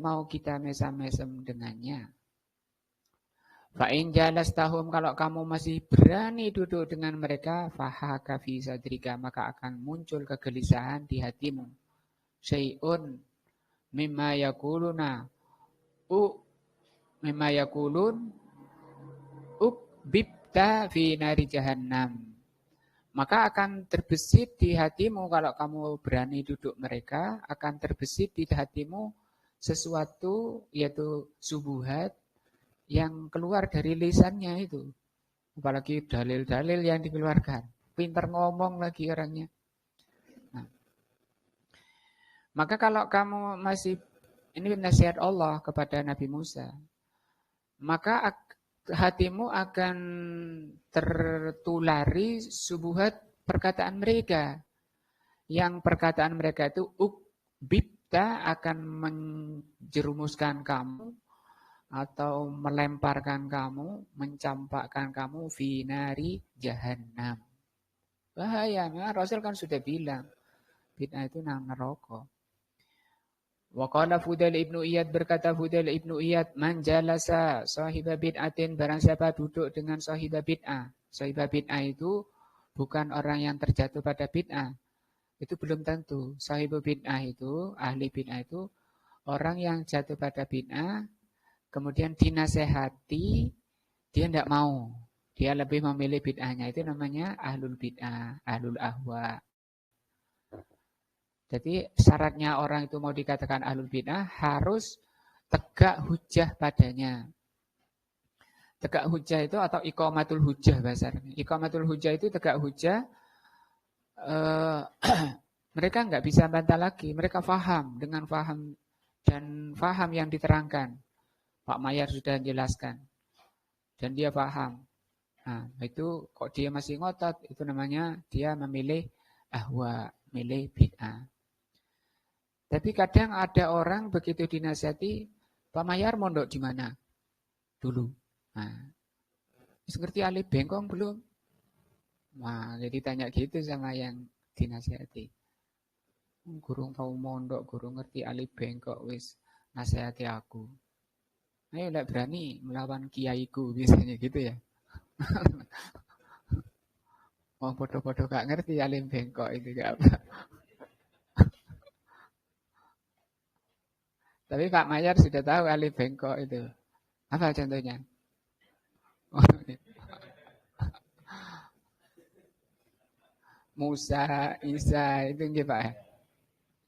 Mau kita mesam-mesem dengannya. Fa'in jalas tahum, kalau kamu masih berani duduk dengan mereka, fahaka fi sadrika, maka akan muncul kegelisahan di hatimu. Syai'un mimma yakuluna mimma yakulun bibta fi nari jahannam. Maka akan terbesit di hatimu, kalau kamu berani duduk mereka, akan terbesit di hatimu sesuatu, yaitu subuhat, yang keluar dari lisannya itu. Apalagi dalil-dalil yang dikeluarkan. Pintar ngomong lagi orangnya. Nah, maka kalau kamu masih, ini nasihat Allah kepada Nabi Musa, maka hatimu akan tertulari subuhat perkataan mereka. Yang perkataan mereka itu ukbibta, akan menjerumuskan kamu atau melemparkan kamu, mencampakkan kamu finari jahannam. Bahaya, memang Rasul kan sudah bilang, bid'ah itu nang neraka. Wa qala Fudail ibnu Iyad, berkata Fudail ibnu Iyad, man jalasa sahiba bid'atin, barang siapa duduk dengan sahiba bid'ah. Sahiba bid'ah itu bukan orang yang terjatuh pada bid'ah. Itu belum tentu. Sahiba bid'ah itu, ahli bid'ah itu orang yang jatuh pada bid'ah, kemudian dinasehati, dia tidak mau. Dia lebih memilih bid'ahnya. Itu namanya ahlul bid'ah, ahlul ahwa. Jadi syaratnya orang itu mau dikatakan ahlul bid'ah harus tegak hujah padanya. Tegak hujah itu atau iqamatul hujah bahasanya. Iqamatul hujah itu tegak hujah. Mereka nggak bisa bantah lagi. Mereka faham dengan faham dan faham yang diterangkan. Pak Mayar sudah menjelaskan. Dan dia paham. Nah, itu kok dia masih ngotot, itu namanya dia memilih ahwa, memilih bid'ah. Tapi kadang ada orang begitu dinasihati, Pak Mayar mondok di mana? Dulu. Nah, ngerti alif bengkong belum? Nah, jadi tanya gitu sama yang dinasihati. Gurung tahu mondok, gurung ngerti alif bengkok, wis nasihati aku. Ayo lah berani melawan kiaiku, biasanya gitu ya. Mau podo-podo gak ngerti alim bengkok itu gak apa. Tapi Pak Mayar sudah tahu alim bengkok itu. Apa contohnya? Musa, Isa itu nggih Pak.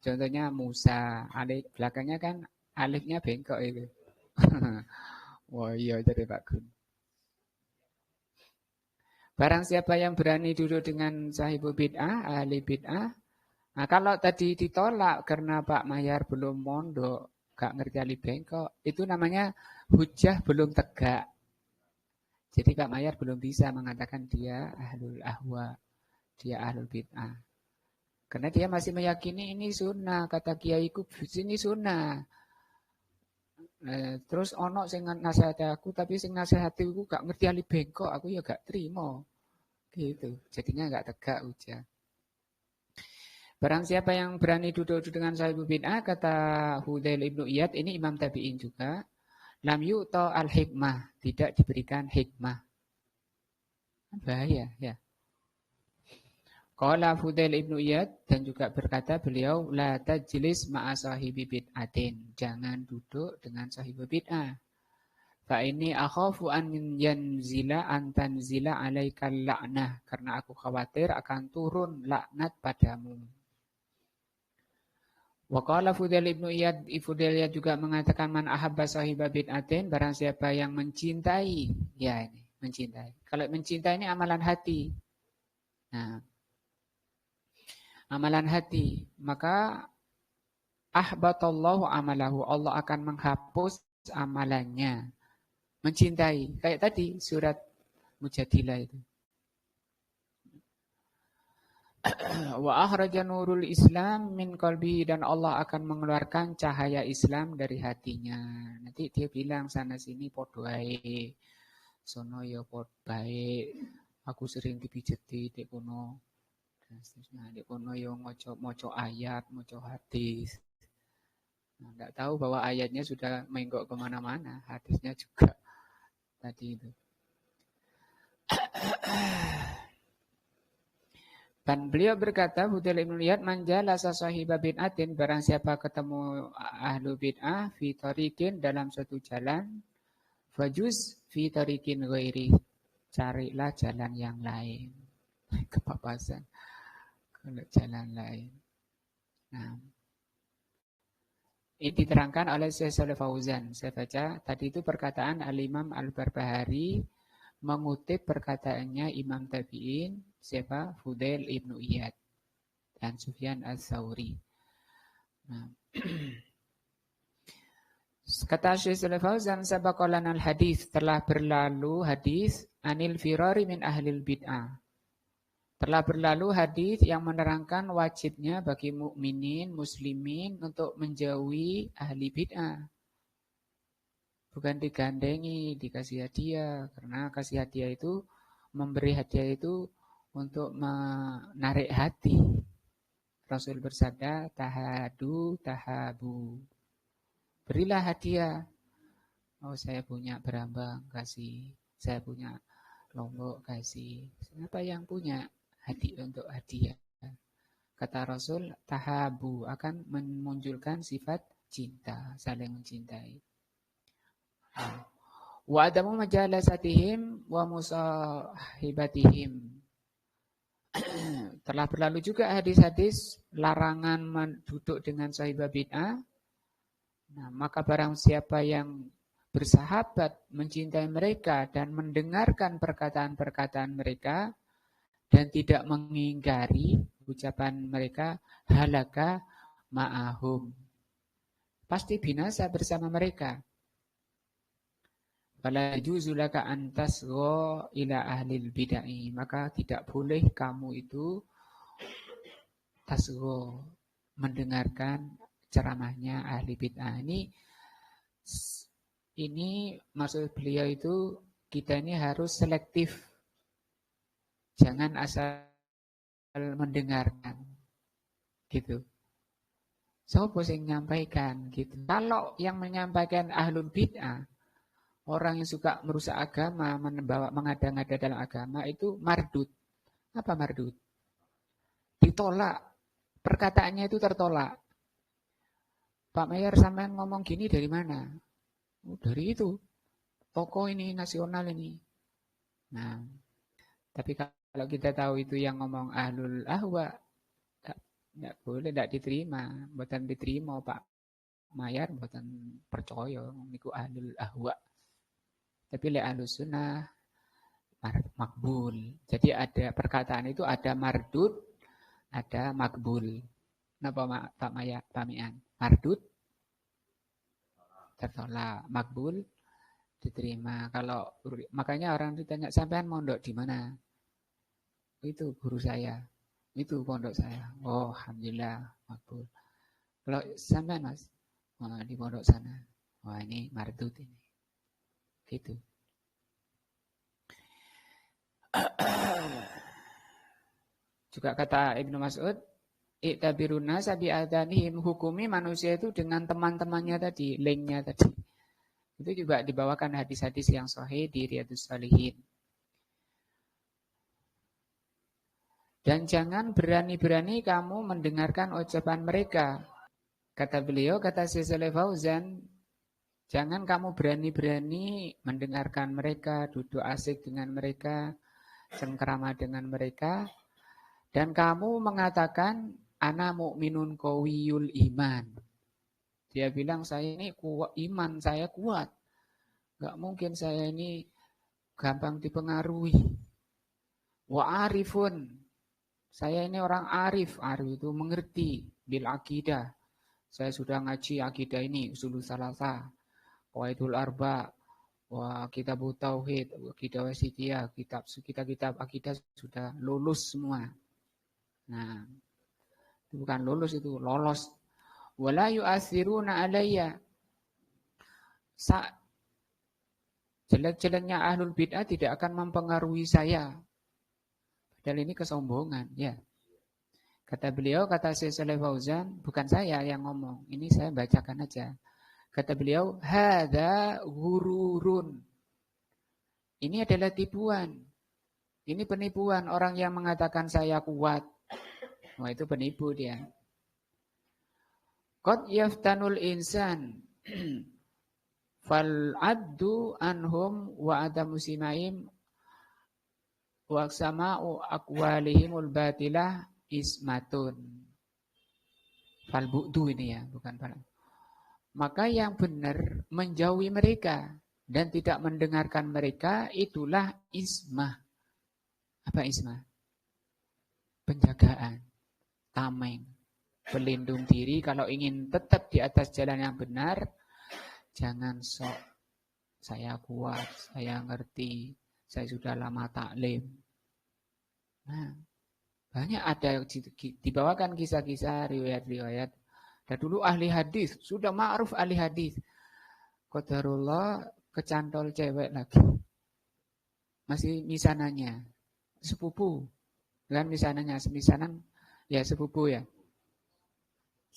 Contohnya Musa, alif belakangnya kan alifnya bengkok itu. Wah iya jadi Pak Gun. Barang siapa yang berani duduk dengan sahibu bid'ah, ahli bid'ah. Nah kalau tadi ditolak karena Pak Mayar belum mondok, gak ngerti alif bengkok, itu namanya hujah belum tegak. Jadi Pak Mayar belum bisa mengatakan dia ahlul ahwa, dia ahlul bid'ah. Karena dia masih meyakini ini sunnah, kata kiaiku ini sunnah. Terus ono sing nasihati aku, tapi sing nasihati aku gak ngerti alif bengkok, aku ya gak terima. Gitu. Jadinya gak tegak hujah. Barang siapa yang berani duduk dengan sahibu bid'ah, kata Fudail ibnu Iyad, ini Imam Tabi'in juga, lam yu'ta al-hikmah, tidak diberikan hikmah. Bahaya ya. Qala Fudail ibnu Iyad, dan juga berkata beliau, la tajlis ma'a sahibi bid'atin, jangan duduk dengan sahibu bid'ah. Fa ini akhafu an yanzila an tanzila alaikal la'nah, karena aku khawatir akan turun laknat padamu. Wa qala Fudail ibnu Iyad, Fudail juga mengatakan man ahabba sahiba bid'atin, barang siapa yang mencintai, ya ini mencintai. Kalau mencintai ini amalan hati. Nah, amalan hati, maka ahbatallahu amalahu, Allah akan menghapus amalannya. Mencintai, kayak tadi surat Mujadilah itu. Wa akhraja nurul Islam min qalbi, dan Allah akan mengeluarkan cahaya Islam dari hatinya. Nanti dia bilang sana sini podo ae. Sono ya pod baik. Aku sering dipijeti di kono. Dan seterusnya di kono yo moco ayat, moco hadis. Nah, enggak tahu bahwa ayatnya sudah menggok kemana-mana, hadisnya juga tadi itu. Dan beliau berkata, Fudail ibn Iyad, manjalasa sahiba bid'atin, barang siapa ketemu ahlu bid'ah, fi tariqin, dalam suatu jalan, fajuz fi tariqin ghairi, carilah jalan yang lain. Kepapasan, kalau jalan lain. Nah, ini diterangkan oleh Syekh Shalih Fauzan. Saya baca, tadi itu perkataan Al-Imam Al-Barbahari, mengutip perkataannya Imam Tabi'in, siapa? Fudail ibn Iyad dan Sufyan Ats-Tsauri. Nah, kata Syekh Shalih Fauzan, sabaqalana al-hadis, telah berlalu hadis anil firari min ahlil bid'ah. Telah berlalu hadis yang menerangkan wajibnya bagi mukminin, muslimin untuk menjauhi ahli bid'ah. Bukan digandengi, dikasih hadiah, karena kasih hadiah itu, memberi hadiah itu untuk menarik hati. Rasul bersabda, tahadu, tahabu. Berilah hadiah. Oh, saya punya berambang, kasih. Saya punya lombok, kasih. Siapa yang punya hadiah untuk hadiah? Kata Rasul, tahabu akan memunculkan sifat cinta, saling mencintai. Wa adamu majalasatihim wa musahibatihim. Telah berlalu juga hadis-hadis larangan duduk dengan sahibah bid'ah. Nah, maka barang siapa yang bersahabat, mencintai mereka dan mendengarkan perkataan-perkataan mereka dan tidak mengingkari ucapan mereka, halaka ma'ahum. Pasti binasa bersama mereka. Fala yajuzu laka an tasgha ila ahlil bid'ah. Maka tidak boleh kamu itu tasgha, mendengarkan ceramahnya ahli bid'ah. Ini maksud beliau itu kita ini harus selektif. Jangan asal mendengarkan. Gitu. Siapa yang menyampaikan gitu. Kalau yang menyampaikan ahlul bid'ah, orang yang suka merusak agama, mengada-ngada dalam agama, itu mardud. Apa mardud? Ditolak. Perkataannya itu tertolak. Pak Mayer sampean ngomong gini dari mana? Oh, dari itu. Toko ini, nasional ini. Nah, tapi kalau kita tahu itu yang ngomong ahlul ahwa, tidak boleh, tidak diterima. Bukan diterima Pak Mayer, bukan percaya. Niku ahlul ahwa. Tapi le ahlus sunnah, makbul. Jadi ada perkataan itu ada mardud, ada makbul. Napa Pak Maya, Pak Mian? Mardud tertolak, makbul diterima. Kalau makanya orang ditanya sampean mondok di mana? Itu guru saya. Itu pondok saya. Oh, alhamdulillah, makbul. Kalau sampean Mas, di pondok sana. Wah, ini mardud ini. Gitu. Juga kata Ibnu Mas'ud, iktabiruna sabi adanihim, hukumi manusia itu dengan teman-temannya tadi, linknya tadi. Itu juga dibawakan hadis-hadis yang sahih di Riyadhus Shalihin. Dan jangan berani-berani kamu mendengarkan ucapan mereka. Kata beliau, kata Syekh Shalih Fauzan, jangan kamu berani-berani mendengarkan mereka, duduk asik dengan mereka, cengkerama dengan mereka, dan kamu mengatakan, ana mu'minun qawiyul iman. Dia bilang, saya ini kuat, iman saya kuat. Gak mungkin saya ini gampang dipengaruhi. Wa arifun. Saya ini orang arif. Arif itu mengerti. Bil akidah. Saya sudah ngaji akidah ini. Usulul Salasah. Qawaidul Arba. Wah, kitab Tauhid. Akidah Wasitiyah. Kitab-kitab akidah sudah lulus semua. Nah, itu bukan lulus, itu lolos. Wala yu'athiruna alayya. Jelek-jeleknya ahlul bid'ah tidak akan mempengaruhi saya. Padahal ini kesombongan, ya. Kata beliau, kata Syekh Shalih Fauzan, bukan saya yang ngomong. Ini saya bacakan aja. Kata beliau, hadza ghururun. Ini adalah tipuan. Ini penipuan orang yang mengatakan saya kuat. Wah, itu penipu dia. Qad yaftanul insan fal addu anhum wa adamu simaim wa aksama'u aqwalihimul batilah ismatun. Fal bu'du ini ya, bukan fal. Maka yang benar menjauhi mereka dan tidak mendengarkan mereka, itulah ismah. Apa ismah? Penjagaan, tameng, pelindung diri. Kalau ingin tetap di atas jalan yang benar, jangan sok saya kuat, saya ngerti, saya sudah lama taklim. Nah, banyak ada dibawakan kisah-kisah, riwayat-riwayat. Dan dulu ahli hadis, sudah ma'ruf ahli hadis. Qadarullah kecantol cewek lagi. Masih misananya, sepupu. Kan misananya, semisanan ya sepupu ya.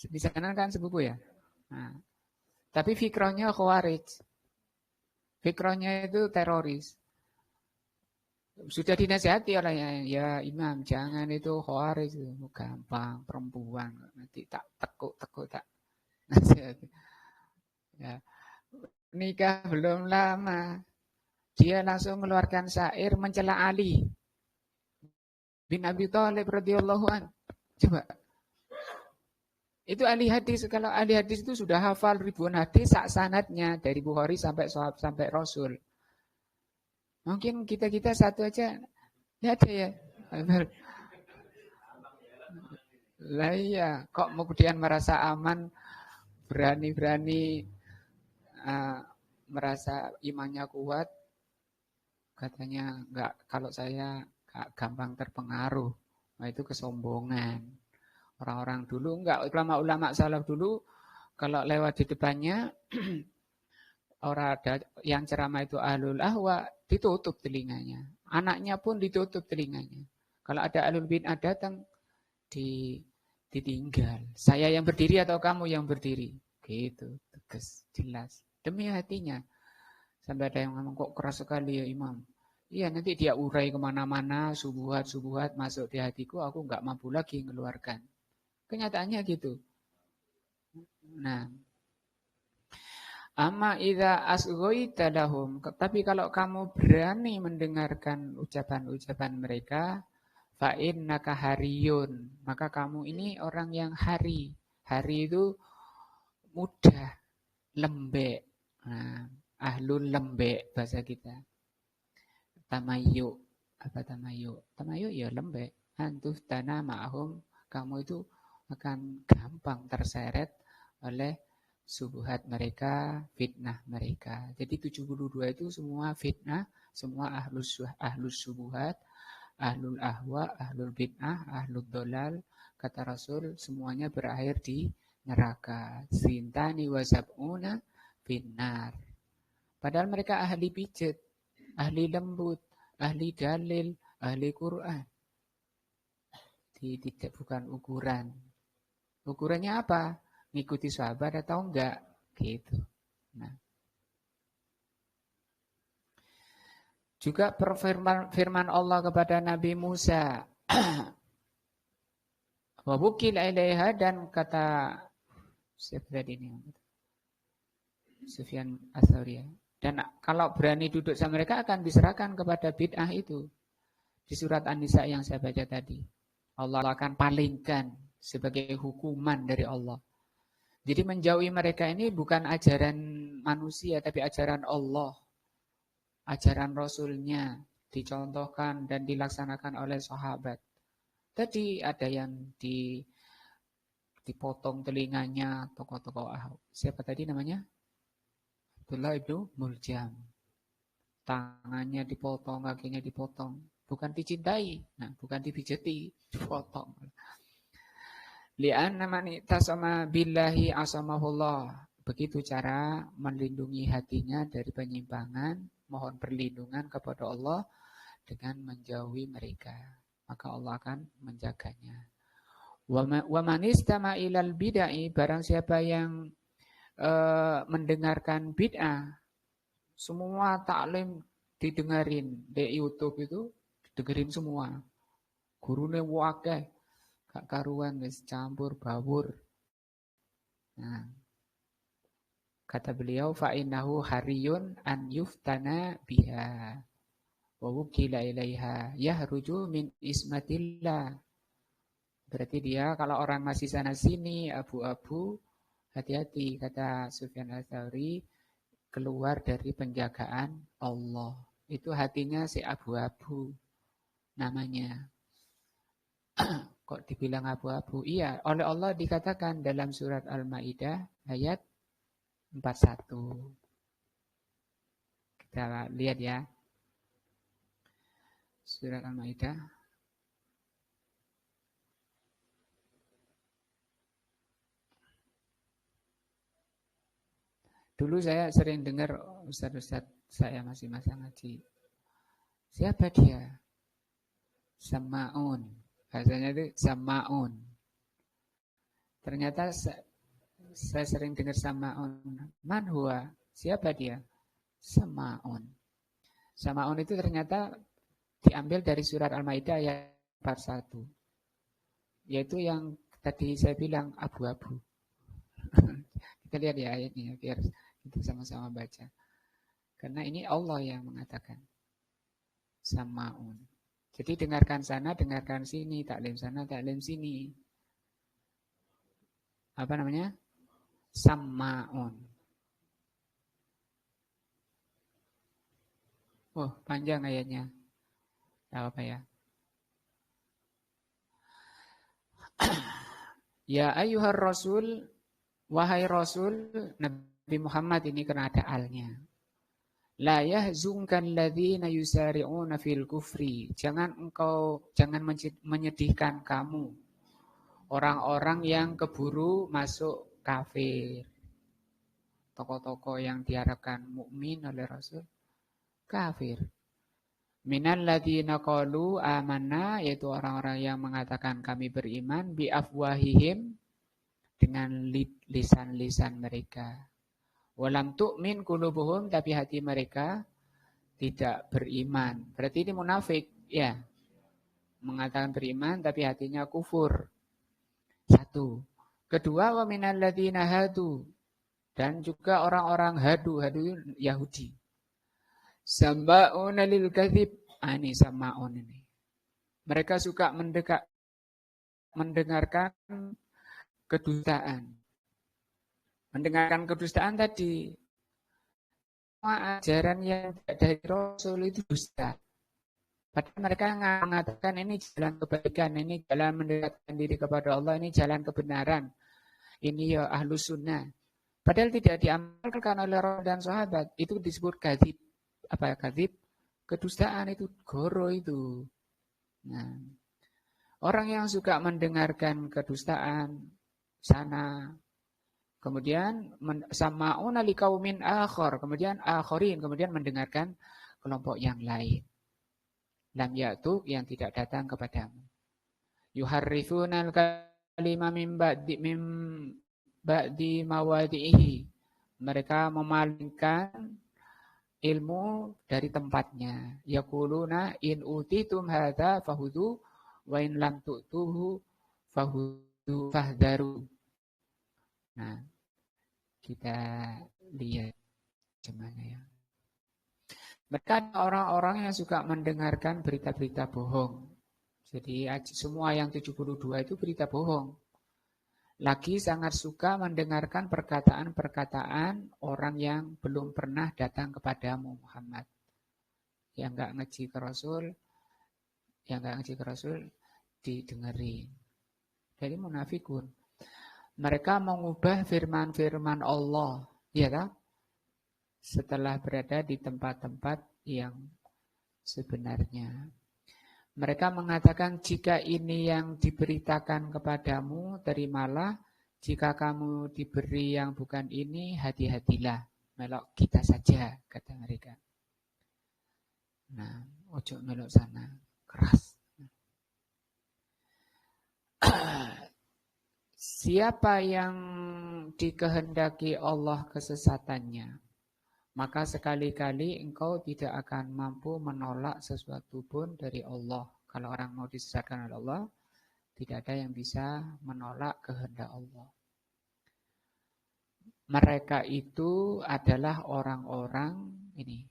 Misanan kan sepupu ya. Nah, tapi fikrohnya khawarij. Fikrohnya itu teroris. Sudah dinasihati oleh ya imam, jangan itu khawarij itu gampang, perempuan nanti tak tekuk tak nasihati. Ya. Nikah belum lama, dia langsung mengeluarkan syair mencela Ali bin Abi Thalib radhiyallahu an. Coba. Itu ahli hadis. Kalau ahli hadis itu sudah hafal ribuan hadis sak sanadnya dari Bukhari sampai Rasul. Mungkin kita satu aja ya ada ya. Lah iya, kok kemudian merasa aman, berani-berani merasa imannya kuat, katanya enggak, kalau saya gampang terpengaruh. Nah, itu kesombongan. Orang-orang dulu enggak, ulama-ulama salaf dulu kalau lewat di depannya orang ada yang ceramah itu ahlul ahwa, ditutup telinganya. Anaknya pun ditutup telinganya. Kalau ada ahlul bid'ah datang, ditinggal. Saya yang berdiri atau kamu yang berdiri? Gitu, tegas, jelas. Demi hatinya. Sampai ada yang ngomong, kok keras sekali ya imam. Iya, nanti dia urai kemana-mana, subuhat-subuhat masuk di hatiku, aku nggak mampu lagi mengeluarkan. Kenyataannya gitu. Nah, amma idza asghaita lahum, tapi kalau kamu berani mendengarkan ucapan-ucapan mereka, fa innaka hariyun, maka kamu ini orang yang hari. Hari itu mudah, lembek. Nah, ahlul lembek bahasa kita. Tamayu, apa tamayu? Tamayu ya lembek. Antuh tanah ma'hum, kamu itu akan gampang terseret oleh subuhat mereka, fitnah mereka. Jadi 72 itu semua fitnah, semua ahlus subuhat, ahlul ahwa, ahlul bid'ah, ahlul dolal. Kata Rasul, semuanya berakhir di neraka. Sintani wa sab'una finnar. Padahal mereka ahli pijet, ahli lembut, ahli dalil, ahli Quran. Tidak, bukan ukuran. Ukurannya apa? Ngikuti sahabat atau enggak? Gitu. Nah. Juga firman Allah kepada Nabi Musa. Wa bukil ilaiha, dan kata siapa tadi ini? Sufyan Ats-Tsauri. Dan kalau berani duduk sama mereka akan diserahkan kepada bid'ah itu. Di surat An-Nisa yang saya baca tadi. Allah akan palingkan sebagai hukuman dari Allah. Jadi menjauhi mereka ini bukan ajaran manusia, tapi ajaran Allah. Ajaran Rasulnya dicontohkan dan dilaksanakan oleh sahabat. Tadi ada yang dipotong telinganya tokoh-tokoh siapa tadi namanya? Abdullah ibnu Muljam. Tangannya dipotong, kakinya dipotong. Bukan dicintai, nah bukan dipijeti, dipotong. Li'anna man itasama billahi asamahullah. Begitu cara melindungi hatinya dari penyimpangan, mohon perlindungan kepada Allah dengan menjauhi mereka. Maka Allah akan menjaganya. Wa man istama ilal bid'ah, barang siapa yang mendengarkan bid'ah, semua taklim didengarin di YouTube itu, didengarin semua. Gurune wakeh, gak karuan wis campur baur. Nah, kata beliau fa innahu hariyun an yuftana biha wa wukila ilaiha yahruju min ismatillah. Berarti dia kalau orang masih sana sini abu-abu, hati-hati kata Sufyan Ats-Tsauri, keluar dari penjagaan Allah. Itu hatinya si abu-abu namanya. Kok dibilang abu-abu? Iya, oleh Allah dikatakan dalam surat Al-Maidah ayat 41. Kita lihat ya. Surat Al-Maidah. Dulu saya sering dengar ustaz-ustaz saya masih masa ngaji. Siapa dia? Sama'un. Bahasanya itu Sama'un. Ternyata saya sering dengar Sama'un. Man huwa? Siapa dia? Sama'un. Sama'un itu ternyata diambil dari surat Al-Maidah ayat 41. Yaitu yang tadi saya bilang abu-abu. Kita lihat ya ayatnya biar kita sama-sama baca. Karena ini Allah yang mengatakan. Sama'un. Jadi dengarkan sana, dengarkan sini, taklim sana, taklim sini. Apa namanya? Sama'un. Oh, panjang ayatnya. Tahu apa ya? Ya ayyuhar rasul, wahai rasul, Nabi Muhammad ini kena ada alnya. La yahzunkan ladzina yusari'una fil kufri. Jangan menyedihkan kamu orang-orang yang keburu masuk kafir. Tokoh-tokoh yang diharapkan mukmin oleh Rasul kafir. Minal ladzina qalu amanna, yaitu orang-orang yang mengatakan kami beriman bi afwahihim, dengan lisan-lisan mereka. Walam tu'min qulubuhum, tapi hati mereka tidak beriman. Berarti ini munafik, ya. Mengatakan beriman tapi hatinya kufur. Satu. Kedua, wa minal ladzina hadu, dan juga orang-orang hadu Yahudi. Sama'una lil kadzib. Ini sama'un ini. Mereka suka mendengarkan kedustaan. Mendengarkan kedustaan tadi, semua ajaran yang dari Rasul itu dusta. Padahal mereka mengatakan ini jalan kebaikan, ini jalan mendekatkan diri kepada Allah, ini jalan kebenaran, ini ya ahlus sunnah. Padahal tidak diamalkan oleh Rasul dan sahabat. Itu disebut kadzib. Apa kadzib? Kedustaan itu, goro itu. Nah, orang yang suka mendengarkan kedustaan sana, kemudian sama'una liqaumin akhar, kemudian akharin, kemudian mendengarkan kelompok yang lain. Lam ya'tuk, yang tidak datang kepadamu. Yuharrifunal kalima min ba'di mawadi'ihi. Mereka memalingkan ilmu dari tempatnya. Yaquluna in utitum hadza fahudu wa in lam tu'tuhu fahudu fahdharu. Nah, kita lihat gimana ya. Mereka ada orang-orang yang suka mendengarkan berita-berita bohong. Jadi semua yang 72 itu berita bohong. Lagi sangat suka mendengarkan perkataan-perkataan orang yang belum pernah datang kepadamu Muhammad. Yang enggak ngaji ke Rasul, didengerin. Jadi munafikun. Mereka mengubah firman-firman Allah, ya kan? Setelah berada di tempat-tempat yang sebenarnya. Mereka mengatakan jika ini yang diberitakan kepadamu, terimalah. Jika kamu diberi yang bukan ini, hati-hatilah. Melok kita saja, kata mereka. Nah, ojo melok sana, keras. Siapa yang dikehendaki Allah kesesatannya, maka sekali-kali engkau tidak akan mampu menolak sesuatu pun dari Allah. Kalau orang mau disesatkan oleh Allah, tidak ada yang bisa menolak kehendak Allah. Mereka itu adalah orang-orang ini.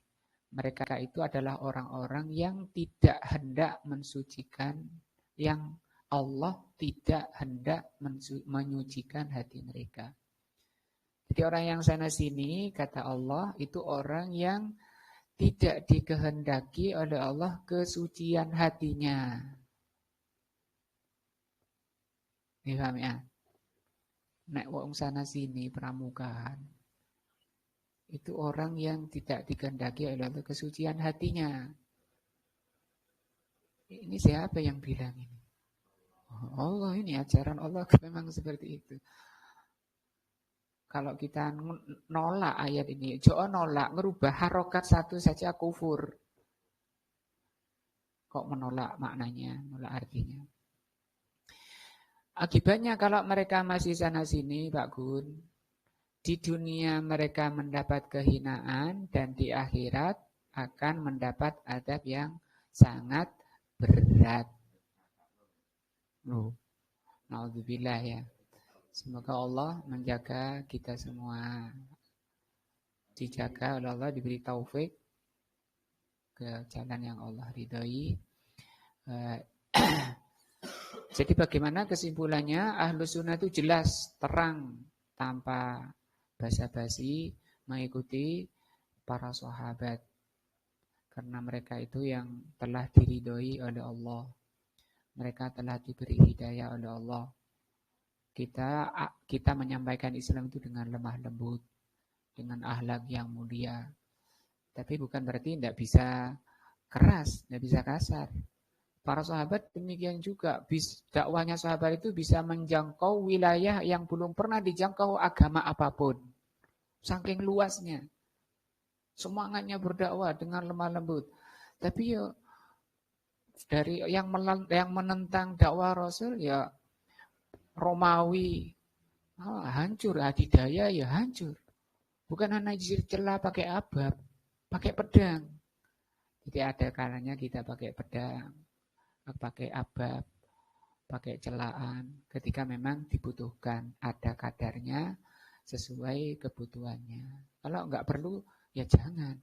Mereka itu adalah orang-orang yang tidak hendak mensucikan, yang Allah tidak hendak menyucikan hati mereka. Jadi orang yang sana sini, kata Allah, itu orang yang tidak dikehendaki oleh Allah kesucian hatinya. Ini paham ya? Nek wong sana sini pramukaan, itu orang yang tidak dikehendaki oleh Allah kesucian hatinya. Ini siapa yang bilang ini? Allah, ini ajaran Allah memang seperti itu. Kalau kita nolak ayat ini, jangan nolak, ngerubah harokat satu saja kufur. Kok menolak maknanya, menolak artinya. Akibatnya kalau mereka masih sana-sini, Pak Gun, di dunia mereka mendapat kehinaan dan di akhirat akan mendapat adab yang sangat berat. Naudzubillah ya. Semoga Allah menjaga kita semua. Dijaga oleh Allah, diberi taufik ke jalan yang Allah ridhoi. Jadi bagaimana kesimpulannya? Ahlus sunnah itu jelas, terang, tanpa basa-basi mengikuti para sahabat. Karena mereka itu yang telah diridhoi oleh Allah. Mereka telah diberi hidayah oleh Allah. Kita menyampaikan Islam itu dengan lemah lembut, dengan akhlak yang mulia. Tapi bukan berarti tidak bisa keras, tidak bisa kasar. Para sahabat demikian juga. Dakwahnya sahabat itu bisa menjangkau wilayah yang belum pernah dijangkau agama apapun. Saking luasnya. Semangatnya berdakwah dengan lemah lembut. Tapi ya dari yang menentang dakwah Rasul ya Romawi. Hancur, adidaya ya hancur. Bukan hanya celah pakai abab, pakai pedang. Jadi ada kalanya kita pakai pedang, pakai abab, pakai celaan. Ketika memang dibutuhkan, ada kadarnya sesuai kebutuhannya. Kalau nggak perlu, ya jangan.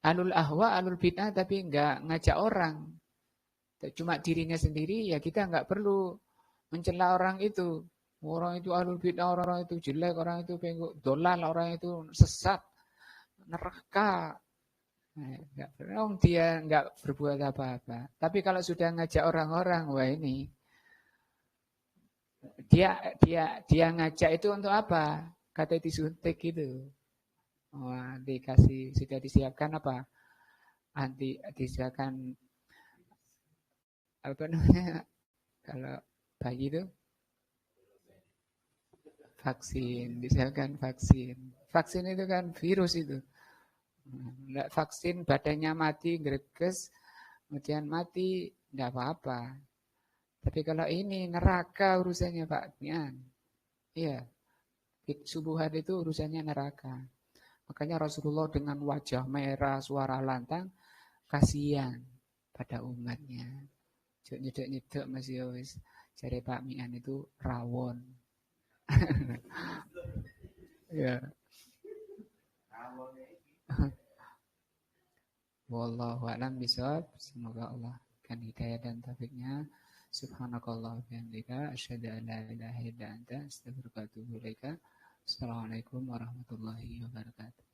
Alul ahwa, alul bid'ah, tapi nggak ngajak orang. Cuma dirinya sendiri, ya kita nggak perlu mencela orang itu. Orang itu alul bid'ah, orang itu jelek, orang itu pengguk, dolal, orang itu sesat, neraka. Nah, dia nggak berbuat apa-apa. Tapi kalau sudah ngajak orang-orang, wah ini dia ngajak itu untuk apa? Kata disuntik gitu. Wah, dikasih sudah disiapkan apa? Disiapkan apa namanya? Kalau bayi itu vaksin, disiapkan vaksin. Vaksin itu kan virus itu. Nggak vaksin badannya mati, greges, kemudian mati, nggak apa-apa. Tapi kalau ini neraka urusannya Pak Nian. Iya, subuhan itu urusannya neraka. Makanya Rasulullah dengan wajah merah, suara lantang, kasihan pada umatnya. Nyedek-nyedek masih wis. Jare Pak Mian itu rawon. Ya. Wallahu a'lam bishawab. Semoga Allah kan hidayah dan taufiknya. Subhanakallah wa bihamdika asyhadu an la ilaha illa anta astaghfiruka wa atubu ilaika. Assalamualaikum warahmatullahi wabarakatuh.